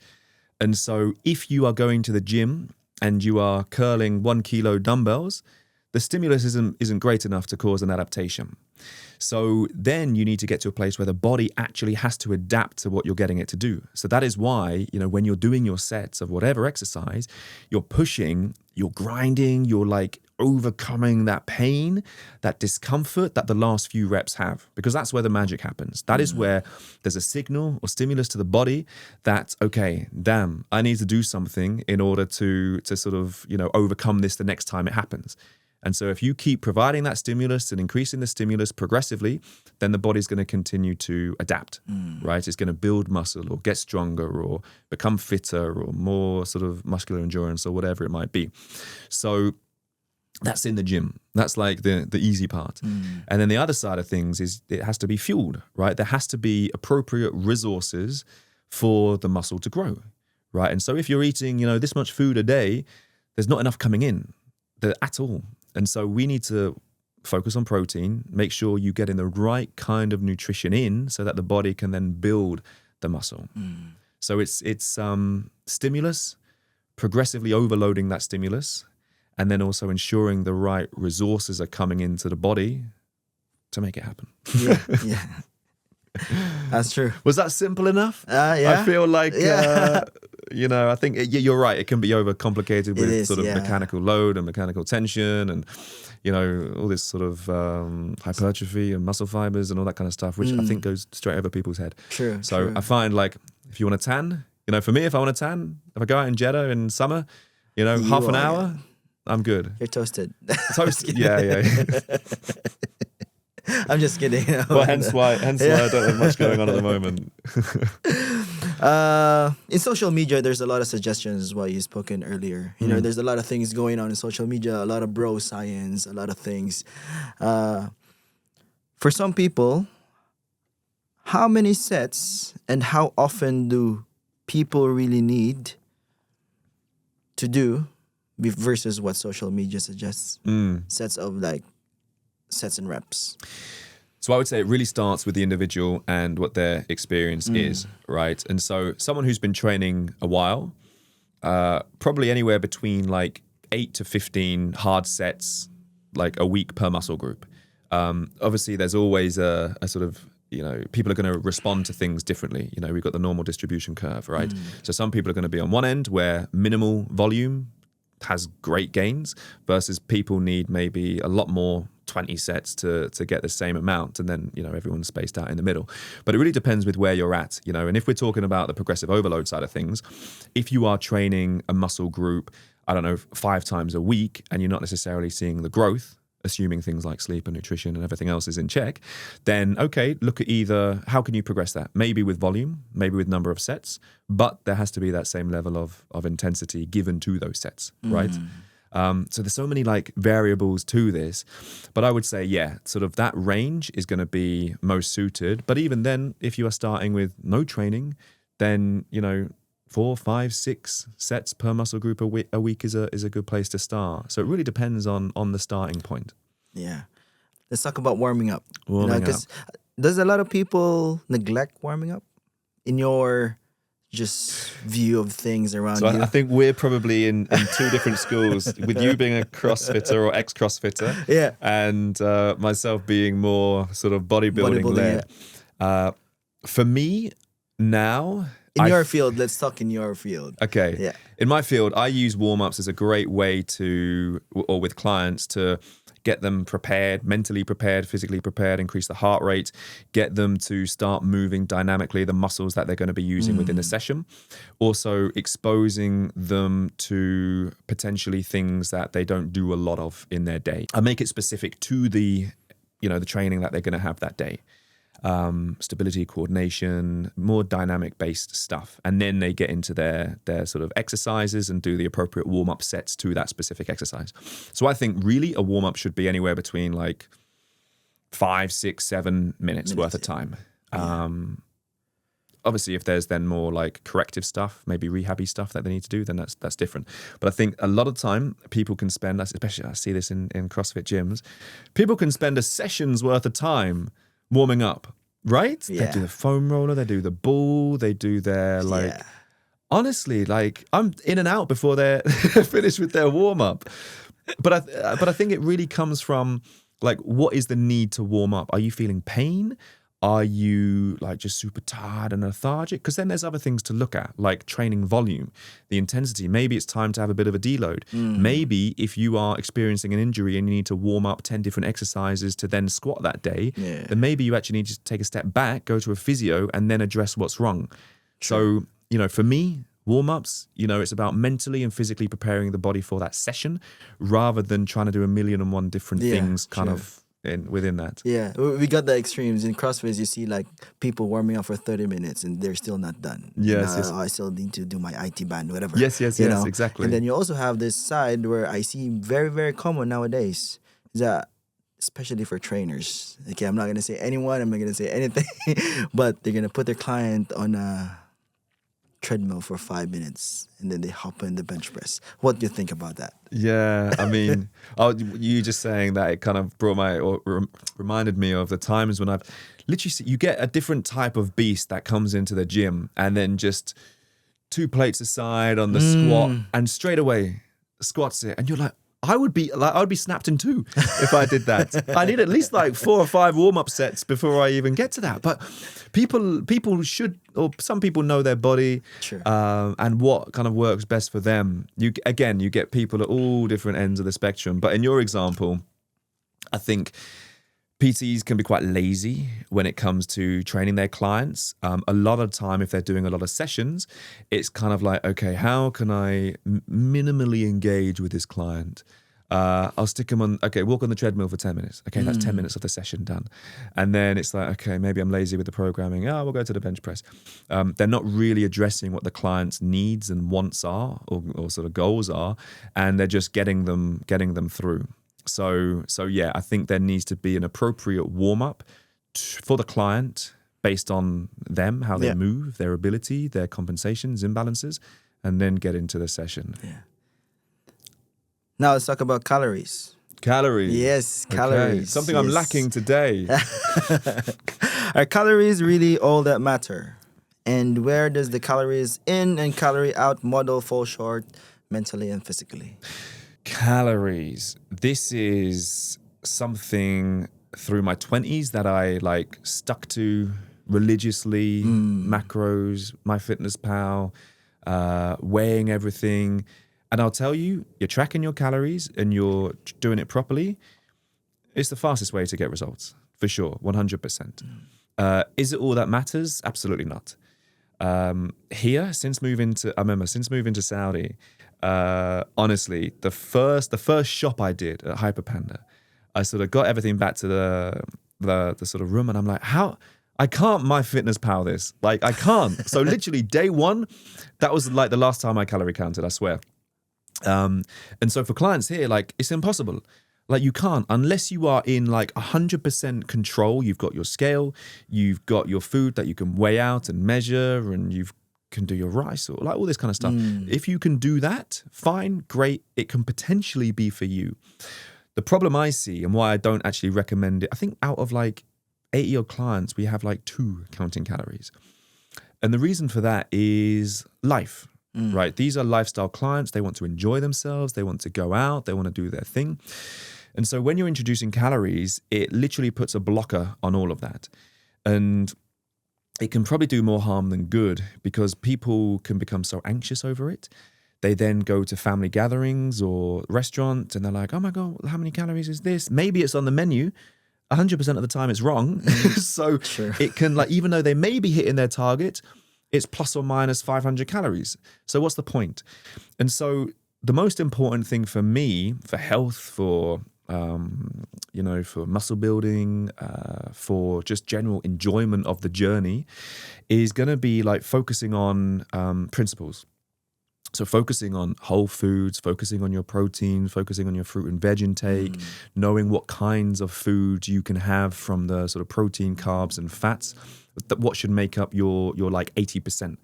And so if you are going to the gym and you are curling 1 kilo dumbbells, the stimulus isn't great enough to cause an adaptation. So then you need to get to a place where the body actually has to adapt to what you're getting it to do. So that is why, when you're doing your sets of whatever exercise, you're pushing, you're grinding, you're like overcoming that pain, that discomfort that the last few reps have, because that's where the magic happens. That is where there's a signal or stimulus to the body that, okay, damn, I need to do something in order to sort of, overcome this the next time it happens. And so if you keep providing that stimulus and increasing the stimulus progressively, then the body's going to continue to adapt, right? It's going to build muscle or get stronger or become fitter or more sort of muscular endurance or whatever it might be. So that's in the gym. That's like the easy part. And then the other side of things is it has to be fueled, right? There has to be appropriate resources for the muscle to grow, right? And so if you're eating, this much food a day, there's not enough coming in at all. And so we need to focus on protein, make sure you get in the right kind of nutrition in so that the body can then build the muscle. So it's stimulus, progressively overloading that stimulus, and then also ensuring the right resources are coming into the body to make it happen. Yeah. That's true. Was that simple enough? Yeah. I feel like, I think you're right. It can be overcomplicated with sort of mechanical load and mechanical tension and, all this sort of hypertrophy and muscle fibers and all that kind of stuff, which I think goes straight over people's head. True. So I find like if you want to tan, for me, if I want to tan, if I go out in Jeddah in summer, half an hour, I'm good. You're toasted. Toasted. Yeah. I'm just kidding. Well, hence why I don't have much going on at the moment. In social media, there's a lot of suggestions, is what you spoken earlier. There's a lot of things going on in social media, a lot of bro science, a lot of things. For some people, how many sets and how often do people really need to do versus what social media suggests? Sets and reps. So I would say it really starts with the individual and what their experience is, right? And so someone who's been training a while, probably anywhere between like 8 to 15 hard sets, like a week per muscle group. Obviously, there's always a sort of, people are going to respond to things differently. We've got the normal distribution curve, right? So some people are going to be on one end where minimal volume has great gains versus people need maybe a lot more 20 sets to get the same amount, and then everyone's spaced out in the middle. But it really depends with where you're at, and if we're talking about the progressive overload side of things, if you are training a muscle group, I don't know, 5 times a week and you're not necessarily seeing the growth, assuming things like sleep and nutrition and everything else is in check, then okay, look at either how can you progress that, maybe with volume, maybe with number of sets, but there has to be that same level of intensity given to those sets, right? So there's so many like variables to this, but I would say, sort of that range is going to be most suited. But even then, if you are starting with no training, then, 4, 5, 6 sets per muscle group a week is a good place to start. So it really depends on the starting point. Yeah. Let's talk about warming up. Warming up. Because does a lot of people neglect warming up in your just view of things around So you. I think we're probably in two different schools, with you being a CrossFitter or ex-CrossFitter, Yeah. and myself being more sort of bodybuilding led. For me now, In your field, let's talk in your field. okay. Yeah. In my field, I use warm-ups as a great way to, or with clients, to get them prepared, mentally prepared, physically prepared, increase the heart rate, get them to start moving dynamically the muscles that they're going to be using within the session. Also exposing them to potentially things that they don't do a lot of in their day. I make it specific to the training that they're going to have that day. Stability, coordination, more dynamic based stuff. And then they get into their sort of exercises and do the appropriate warm-up sets to that specific exercise. So I think really a warm-up should be anywhere between like 5, 6, 7 minutes worth of time. Obviously, if there's then more like corrective stuff, maybe rehabby stuff that they need to do, then that's different. But I think a lot of time people can spend, especially I see this in CrossFit gyms, people can spend a session's worth of time warming up, right? Yeah. They do the foam roller, they do the ball, they do their honestly, like I'm in and out before they're finished with their warm up. But I think it really comes from like, what is the need to warm up? Are you feeling pain? Are you like just super tired and lethargic? Because then there's other things to look at, like training volume, the intensity. Maybe it's time to have a bit of a deload. Maybe if you are experiencing an injury and you need to warm up 10 different exercises to then squat that day, then maybe you actually need to take a step back, go to a physio, and then address what's wrong. True. So, for me, warm-ups, it's about mentally and physically preparing the body for that session rather than trying to do 1,000,001 different things within that. Yeah, we got the extremes. In CrossFit, you see like people warming up for 30 minutes and they're still not done. Yes. I still need to do my IT band, whatever. Yes, exactly. And then you also have this side where I see very, very common nowadays, is that especially for trainers. Okay, I'm not going to say anyone, I'm not going to say anything, but they're going to put their client on a treadmill for 5 minutes and then they hop in the bench press. What do you think about that? Yeah, I mean, you just saying that, it kind of reminded me of the times when I've literally you get a different type of beast that comes into the gym and then just 2 plates aside on the squat and straight away squats it, and you're like, I would be snapped in two if I did that. I need at least like 4 or 5 warm-up sets before I even get to that. But people should, or some people know their body, and what kind of works best for them. You get people at all different ends of the spectrum. But in your example, I think PTs can be quite lazy when it comes to training their clients. A lot of time, if they're doing a lot of sessions, it's kind of like, okay, how can I minimally engage with this client? I'll stick them on, walk on the treadmill for 10 minutes. Okay, that's 10 minutes of the session done. And then it's like, okay, maybe I'm lazy with the programming. We'll go to the bench press. They're not really addressing what the client's needs and wants are, or sort of goals are, and they're just getting them through. So yeah, I think there needs to be an appropriate warm-up for the client based on them, how they move, their ability, their compensations, imbalances, and then get into the session. Yeah. Now let's talk about calories. Calories. Yes, Okay. calories. Something I'm lacking today. Are calories really all that matter? And where does the calories in and calorie out model fall short mentally and physically? Calories. This is something through my 20s that I stuck to religiously. Macros, MyFitnessPal, weighing everything. And I'll tell you, you're tracking your calories and you're doing it properly, it's the fastest way to get results, for sure, 100%. Is it all that matters? Absolutely not. Here, since moving to Saudi, honestly, the first shop I did at Hyperpanda, I sort of got everything back to the sort of room, and I'm like, how? I can't MyFitnessPal this. Like, I can't. So literally day one, that was like the last time I calorie counted, I swear. And so for clients here, it's impossible. You can't, unless you are in 100% control. You've got your scale, you've got your food that you can weigh out and measure, and you can do your rice or all this kind of stuff. If you can do that, fine, great. It can potentially be for you. The problem I see, and why I don't actually recommend it, I think out of 80 odd clients, we have 2 counting calories. And the reason for that is life, right? These are lifestyle clients. They want to enjoy themselves. They want to go out. They want to do their thing. And so when you're introducing calories, it literally puts a blocker on all of that. And it can probably do more harm than good because people can become so anxious over it. They then go to family gatherings or restaurants and they're like, oh my God, how many calories is this? Maybe it's on the menu. 100% of the time it's wrong. So it can, like, even though they may be hitting their target, it's plus or minus 500 calories. So what's the point? And so the most important thing for me, for health, for for muscle building, for just general enjoyment of the journey, is going to be like focusing on principles. So focusing on whole foods, focusing on your protein, focusing on your fruit and veg intake, knowing what kinds of food you can have from the sort of protein, carbs and fats, what should make up your like 80%,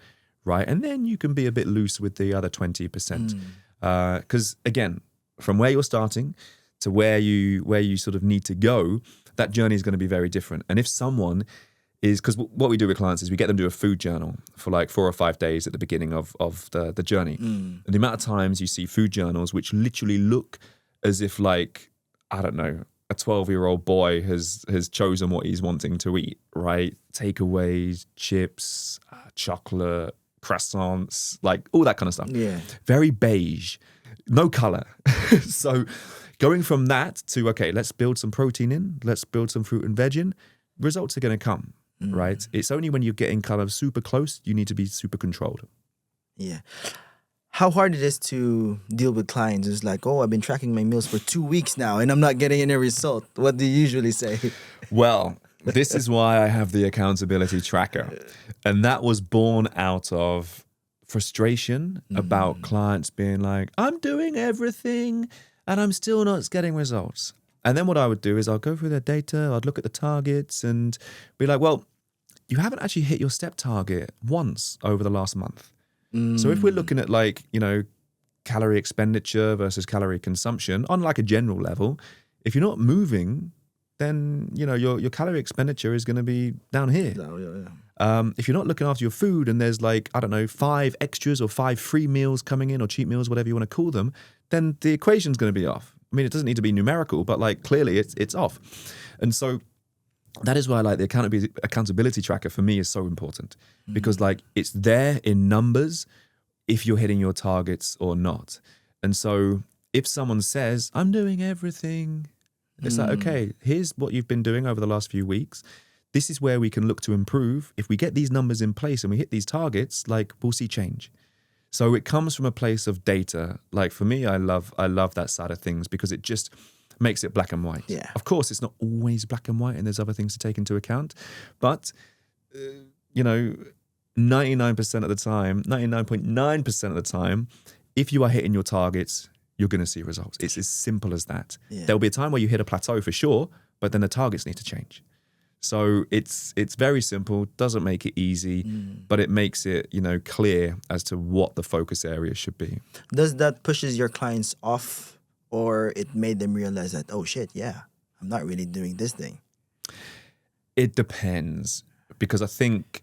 right? And then you can be a bit loose with the other 20%. Because again, from where you're starting to where you sort of need to go, that journey is going to be very different. And if someone is, because what we do with clients is we get them to do a food journal for like 4 or 5 days at the beginning of the journey. And the amount of times you see food journals which literally look as if, like, I don't know, a 12-year-old boy has chosen what he's wanting to eat, right? Takeaways, chips, chocolate, croissants, like all that kind of stuff. Yeah. Very beige, no color. So going from that to, okay, let's build some protein in, let's build some fruit and veg in, results are going to come, right? It's only when you're getting kind of super close, you need to be super controlled. Yeah. How hard it is to deal with clients is like, oh, I've been tracking my meals for 2 weeks now and I'm not getting any result. What do you usually say? Well, this is why I have the accountability tracker. And that was born out of frustration about clients being like, I'm doing everything and I'm still not getting results. And then what I would do is I'll go through their data, I'd look at the targets and be like, well, you haven't actually hit your step target once over the last month. So if we're looking at, like, calorie expenditure versus calorie consumption on like a general level, if you're not moving, then, your calorie expenditure is going to be down here. If you're not looking after your food and there's, like, I don't know, 5 extras or 5 free meals coming in or cheat meals, whatever you want to call them, then the equation's going to be off. I mean, it doesn't need to be numerical, but like clearly it's off. And so that is why, like, the accountability tracker for me is so important because, like, it's there in numbers if you're hitting your targets or not. And so if someone says, I'm doing everything, it's like, okay, here's what you've been doing over the last few weeks. This is where we can look to improve. If we get these numbers in place and we hit these targets, like, we'll see change. So it comes from a place of data. Like, for me, I love that side of things because it just makes it black and white. Yeah. Of course, it's not always black and white and there's other things to take into account. But, 99% of the time, 99.9% of the time, if you are hitting your targets, you're going to see results. It's as simple as that. Yeah. There'll be a time where you hit a plateau for sure, but then the targets need to change. So it's very simple, doesn't make it easy, but it makes it, clear as to what the focus area should be. Does that pushes your clients off or it made them realize that, oh shit, yeah, I'm not really doing this thing? It depends, because I think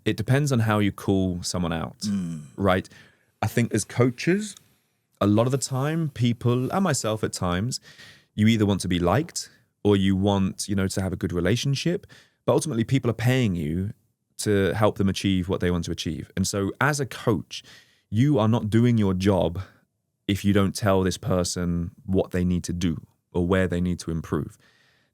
it depends on how you call someone out, right? I think as coaches, a lot of the time, people, and myself at times, you either want to be liked or you want, to have a good relationship, but ultimately people are paying you to help them achieve what they want to achieve. And so as a coach, you are not doing your job if you don't tell this person what they need to do or where they need to improve.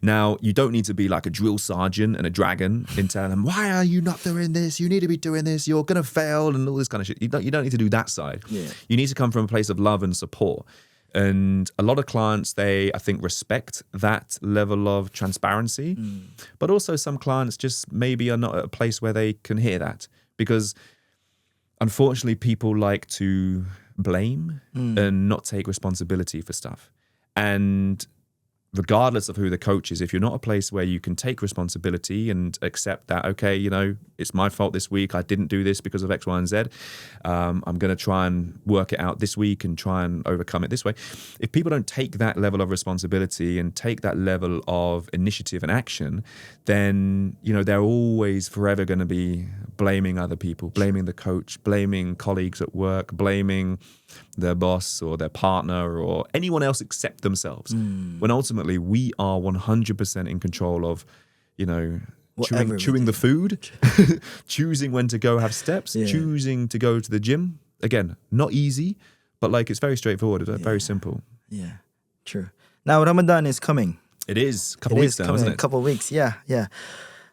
Now, you don't need to be like a drill sergeant and a dragon in telling them, why are you not doing this? You need to be doing this. You're going to fail and all this kind of shit. You don't need to do that side. Yeah. You need to come from a place of love and support. And a lot of clients, I think, respect that level of transparency. But also some clients just maybe are not at a place where they can hear that. Because unfortunately, people like to blame and not take responsibility for stuff. And regardless of who the coach is, if you're not a place where you can take responsibility and accept that, okay, you know, it's my fault this week, I didn't do this because of X, Y, and Z, I'm going to try and work it out this week and try and overcome it this way. If people don't take that level of responsibility and take that level of initiative and action, then, you know, they're always forever going to be blaming other people, blaming the coach, blaming colleagues at work, blaming their boss or their partner or anyone else except themselves. When ultimately we are 100% in control of, you know, chewing the food, choosing when to go have steps, choosing to go to the gym. Again, not easy, but like it's very straightforward, very simple. Yeah, true. Now Ramadan is coming. It is. A couple weeks now, isn't it? A couple of weeks, yeah.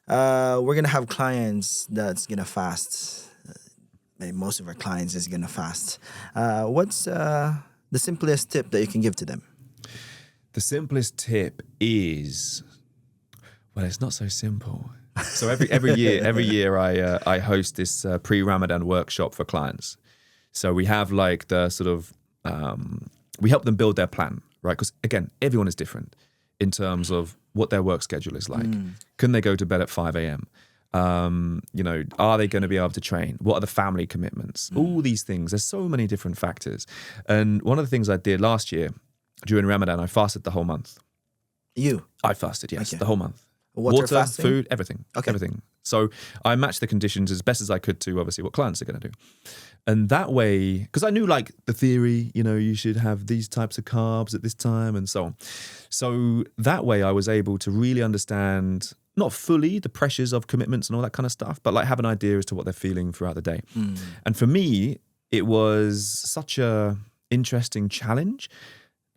We're going to have clients that's going to fast. Maybe most of our clients is going to fast. What's the simplest tip that you can give to them? The simplest tip is, well, it's not so simple. So every year I host this pre-Ramadan workshop for clients. So we have like the sort of, we help them build their plan, right? Because again, everyone is different in terms of what their work schedule is like. Can they go to bed at 5 a.m.? You know, are they going to be able to train? What are the family commitments? All these things. There's so many different factors. And one of the things I did last year during Ramadan, I fasted the whole month. I fasted, yes, the whole month. Water, food, everything. Okay. Everything. So I matched the conditions as best as I could to obviously what clients are going to do. And that way, because I knew like the theory, you know, you should have these types of carbs at this time and so on. So that way I was able to really understand, not fully the pressures of commitments and all that kind of stuff, but like have an idea as to what they're feeling throughout the day. And for me, it was such a interesting challenge.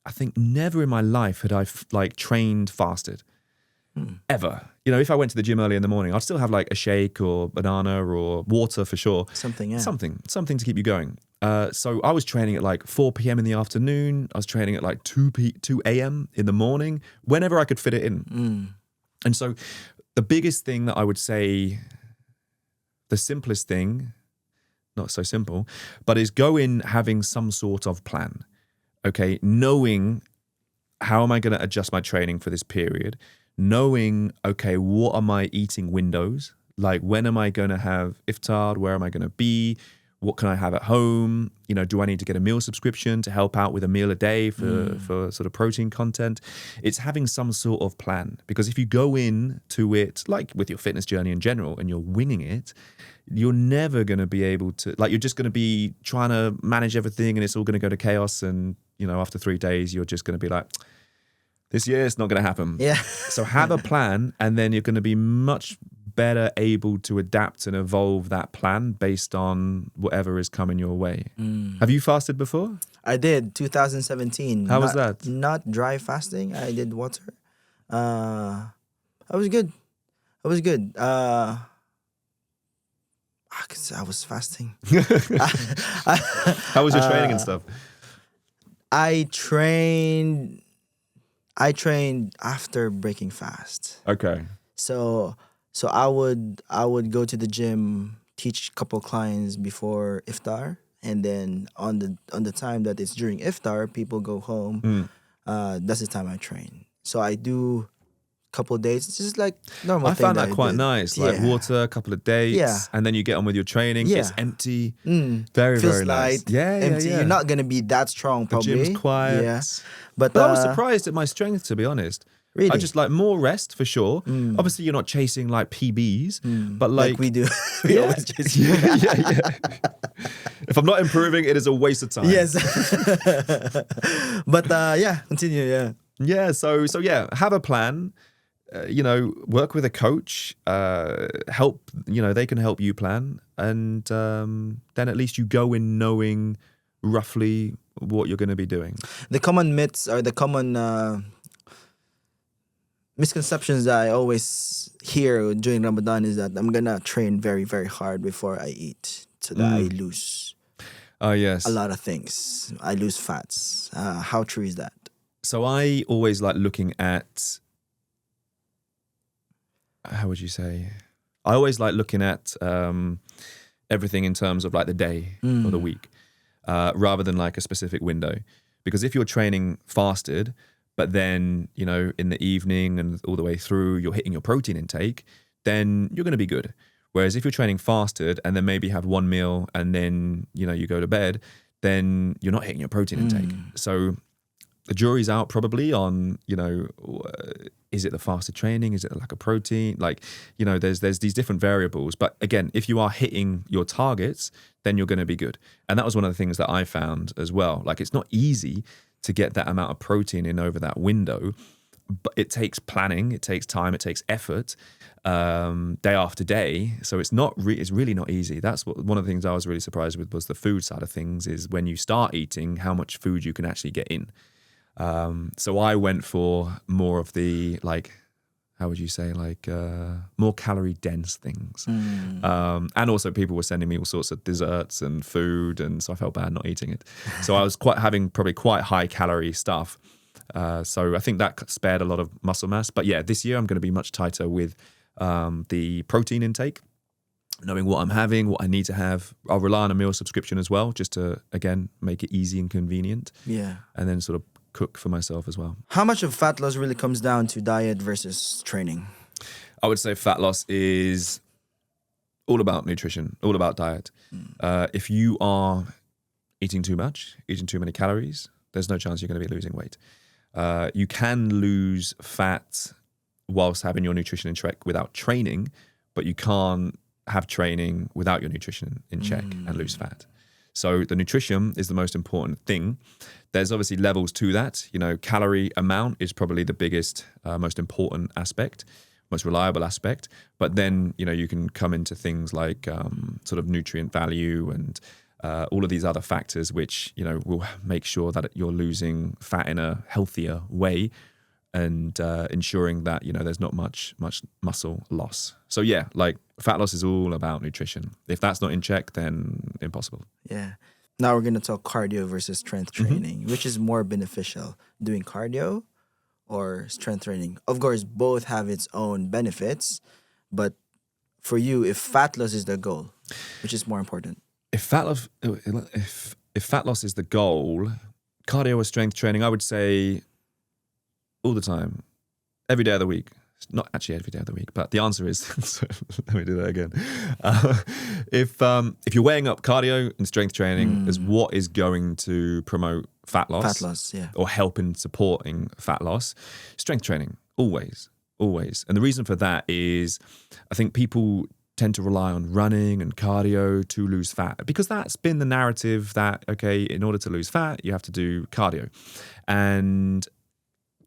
I think never in my life had I like trained fasted. Ever. You know, if I went to the gym early in the morning, I'd still have like a shake or banana or water for sure. Something to keep you going. So I was training at like 4 p.m. in the afternoon. I was training at like 2 a.m. in the morning, whenever I could fit it in. And so the biggest thing that I would say, the simplest thing, not so simple, but is go in having some sort of plan. Okay, knowing how am I going to adjust my training for this period? Knowing, okay, what are my eating windows? Like, when am I going to have iftar? Where am I going to be? What can I have at home? You know, do I need to get a meal subscription to help out with a meal a day for sort of protein content? It's having some sort of plan, because if you go in to it, like with your fitness journey in general, and you're winging it, you're never going to be able to, like, you're just going to be trying to manage everything and it's all going to go to chaos. And, you know, after 3 days, you're just going to be like, this year it's not going to happen. Yeah. So have a plan, and then you're going to be much better able to adapt and evolve that plan based on whatever is coming your way. Have you fasted before? I did, 2017. How was that? Not dry fasting. I did water. I was good. I was good. I was fasting. How was your training and stuff? I trained after breaking fast. Okay. So I would go to the gym, teach a couple clients before iftar, and then on the time that it's during iftar, people go home. That's the time I train. So I do a couple of days. It's just like normal. I found that quite nice. Like water, a couple of dates, and then you get on with your training. Yeah. It's empty. Very, feels very light, nice. Yeah, empty. yeah. You're not gonna be that strong, probably. The gym's quiet. Yeah. But I was surprised at my strength, to be honest. Really? I just like more rest for sure. Obviously, you're not chasing like PBs, but like we do. We always chase. Yeah. If I'm not improving, it is a waste of time. Yes. But continue. Yeah. Yeah. So yeah, have a plan. You know, work with a coach. Help. You know, they can help you plan, and then at least you go in knowing roughly what you're going to be doing. The common myths or the common misconceptions that I always hear during Ramadan is that I'm gonna train very, very hard before I eat, so that I lose. Oh yes, a lot of things. I lose fats. How true is that? So I always like looking at, how would you say? I always like looking at everything in terms of like the day or the week, rather than like a specific window. Because if you're training fasted, but then, you know, in the evening and all the way through, you're hitting your protein intake, then you're going to be good. Whereas if you're training fasted and then maybe have one meal and then, you know, you go to bed, then you're not hitting your protein intake. So the jury's out probably on, you know, is it the fasted training? Is it the lack of protein? Like, you know, there's these different variables. But again, if you are hitting your targets, then you're going to be good. And that was one of the things that I found as well. Like, it's not easy to get that amount of protein in over that window, but it takes planning, it takes time, it takes effort, day after day. So it's really not easy. That's one of the things I was really surprised with was the food side of things, is when you start eating, how much food you can actually get in. So I went for more of the, like, how would you say, like more calorie dense things. And also people were sending me all sorts of desserts and food, and so I felt bad not eating it. So I was having probably quite high calorie stuff. So I think that spared a lot of muscle mass. But yeah, this year I'm going to be much tighter with the protein intake, knowing what I'm having, what I need to have. I'll rely on a meal subscription as well, just to, again, make it easy and convenient. Yeah. And then sort of cook for myself as well. How much of fat loss really comes down to diet versus training? I would say fat loss is all about nutrition, all about diet. If you are eating too much, eating too many calories, there's no chance you're going to be losing weight. You can lose fat whilst having your nutrition in check without training, but you can't have training without your nutrition in check and lose fat. So the nutrition is the most important thing. There's obviously levels to that. You know, calorie amount is probably the biggest, most important aspect, most reliable aspect. But then, you know, you can come into things like sort of nutrient value and all of these other factors, which, you know, will make sure that you're losing fat in a healthier way and ensuring that, you know, there's not much muscle loss. So yeah, like fat loss is all about nutrition. If that's not in check, then impossible. Yeah. Now we're going to talk cardio versus strength training. Which is more beneficial, doing cardio or strength training? Of course, both have its own benefits, but for you, if fat loss is the goal, which is more important? If fat loss is the goal, cardio or strength training, I would say all the time, every day of the week. Not actually every day of the week, but the answer is, let me do that again. If you're weighing up cardio and strength training as what is going to promote fat loss, yeah, or help in supporting fat loss, strength training, always. And the reason for that is I think people tend to rely on running and cardio to lose fat, because that's been the narrative that, okay, in order to lose fat, you have to do cardio. And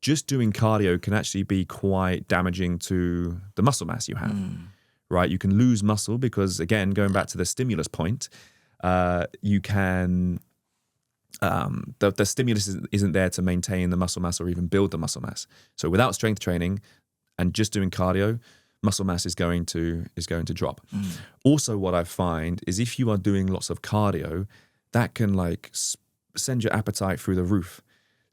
just doing cardio can actually be quite damaging to the muscle mass you have, right? You can lose muscle because, again, going back to the stimulus point, you can, the stimulus isn't there to maintain the muscle mass or even build the muscle mass. So without strength training and just doing cardio, muscle mass is going to drop. Also, what I find is if you are doing lots of cardio, that can like send your appetite through the roof.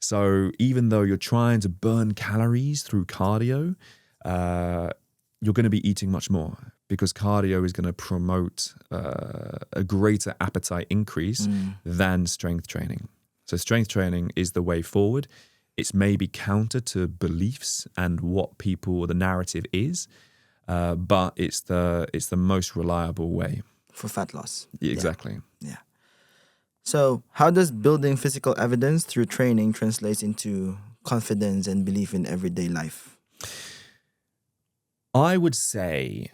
So even though you're trying to burn calories through cardio, you're going to be eating much more, because cardio is going to promote a greater appetite increase than strength training. So strength training is the way forward. It's maybe counter to beliefs and what people or the narrative is, but it's the most reliable way for fat loss. Exactly. Yeah. So how does building physical evidence through training translates into confidence and belief in everyday life? I would say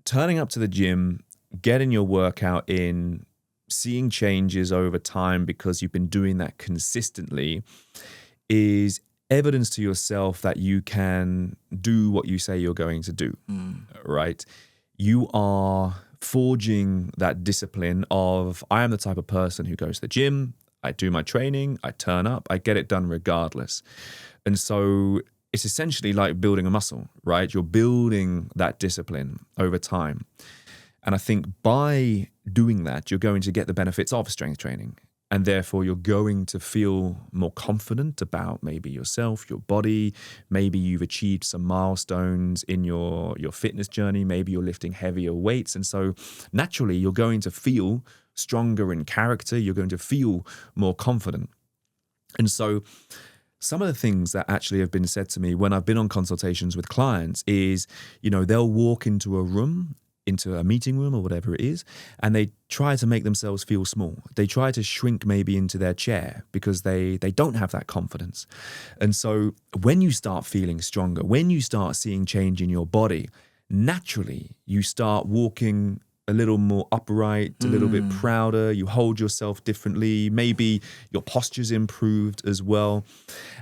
turning up to the gym, getting your workout in, seeing changes over time because you've been doing that consistently is evidence to yourself that you can do what you say you're going to do, right? You are forging that discipline of, I am the type of person who goes to the gym, I do my training, I turn up, I get it done regardless. And so it's essentially like building a muscle, right? You're building that discipline over time. And I think by doing that, you're going to get the benefits of strength training. And therefore, you're going to feel more confident about maybe yourself, your body. Maybe you've achieved some milestones in your fitness journey. Maybe you're lifting heavier weights. And so naturally, you're going to feel stronger in character. You're going to feel more confident. And so some of the things that actually have been said to me when I've been on consultations with clients is, they'll walk into a room, into a meeting room or whatever it is, and they try to make themselves feel small. They try to shrink maybe into their chair because they don't have that confidence. And so when you start feeling stronger, when you start seeing change in your body, naturally you start walking a little more upright, a little bit prouder, you hold yourself differently, maybe your posture's improved as well.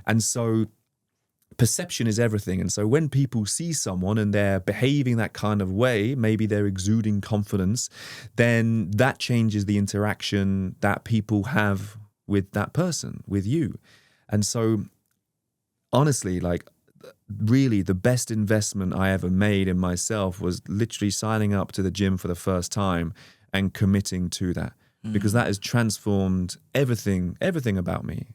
And so perception is everything. And so when people see someone and they're behaving that kind of way, maybe they're exuding confidence, then that changes the interaction that people have with that person, with you. And so honestly, really the best investment I ever made in myself was literally signing up to the gym for the first time and committing to that, because that has transformed everything about me.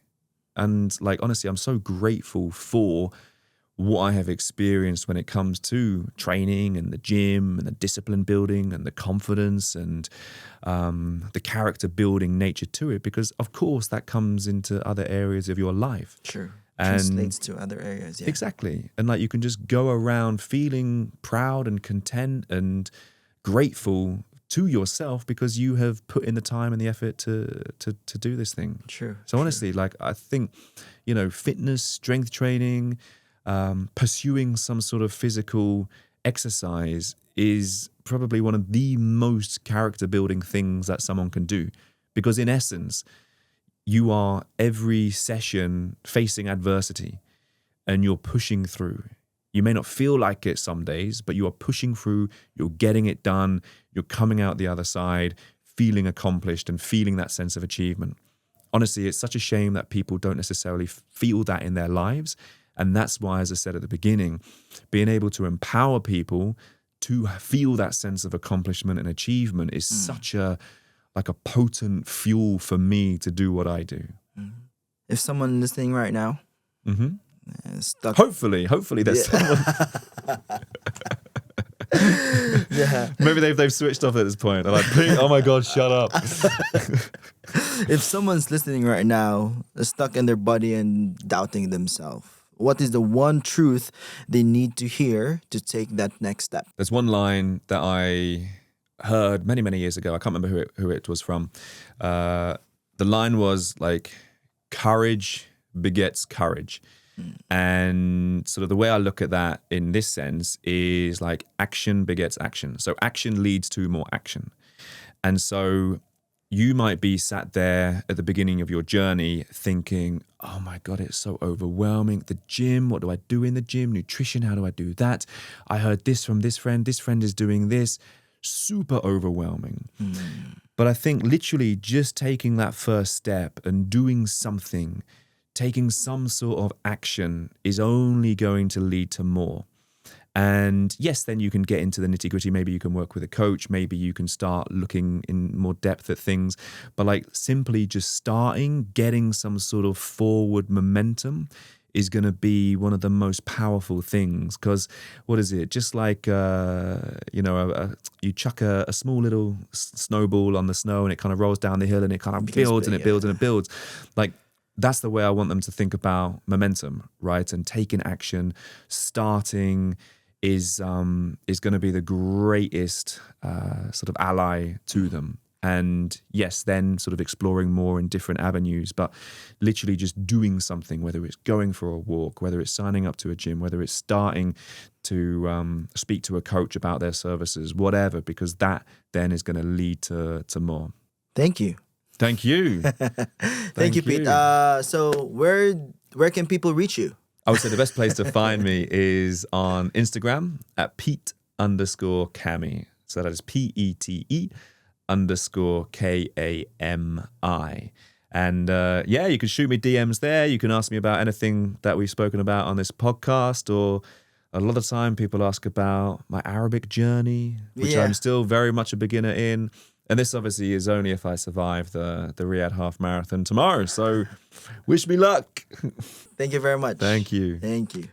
And honestly, I'm so grateful for what I have experienced when it comes to training and the gym and the discipline building and the confidence and the character building nature to it, because of course that comes into other areas of your life. True. And translates to other areas. Yeah. Exactly. And you can just go around feeling proud and content and grateful to yourself because you have put in the time and the effort to do this thing. True. So honestly, I think, fitness, strength training, pursuing some sort of physical exercise is probably one of the most character building things that someone can do, because in essence, you are every session facing adversity and you're pushing through. You may not feel like it some days, but you are pushing through, you're getting it done, you're coming out the other side, feeling accomplished and feeling that sense of achievement. Honestly, it's such a shame that people don't necessarily feel that in their lives. And that's why, as I said at the beginning, being able to empower people to feel that sense of accomplishment and achievement is such a potent fuel for me to do what I do. If someone listening right now, stuck. Hopefully there's someone. Yeah. Maybe they've switched off at this point. They're like, oh my God, shut up. If someone's listening right now, stuck in their body and doubting themselves, what is the one truth they need to hear to take that next step? There's one line that I heard many, many years ago. I can't remember who it was from. The line was courage begets courage. And sort of the way I look at that in this sense is action begets action. So action leads to more action. And so you might be sat there at the beginning of your journey thinking, oh my God, it's so overwhelming. The gym, what do I do in the gym? Nutrition, how do I do that? I heard this from this friend is doing this. Super overwhelming. But I think literally just taking that first step and doing something, taking some sort of action is only going to lead to more. And yes, then you can get into the nitty gritty. Maybe you can work with a coach. Maybe you can start looking in more depth at things. But simply just starting, getting some sort of forward momentum is going to be one of the most powerful things. Because what is it? Just you chuck a small little snowball on the snow and it kind of rolls down the hill and it kind of builds and it builds and it builds. That's the way I want them to think about momentum, right? And taking action, starting is going to be the greatest sort of ally to them. And yes, then sort of exploring more in different avenues, but literally just doing something, whether it's going for a walk, whether it's signing up to a gym, whether it's starting to speak to a coach about their services, whatever, because that then is going to lead to more. Thank you. Thank you. Thank you, Pete. So where can people reach you? I would say the best place to find me is on Instagram at Pete_Kami. So that is PETE_KAMI. And you can shoot me DMs there. You can ask me about anything that we've spoken about on this podcast, or a lot of time people ask about my Arabic journey, which I'm still very much a beginner in. And this obviously is only if I survive the Riyadh half marathon tomorrow. So wish me luck. Thank you very much. Thank you. Thank you.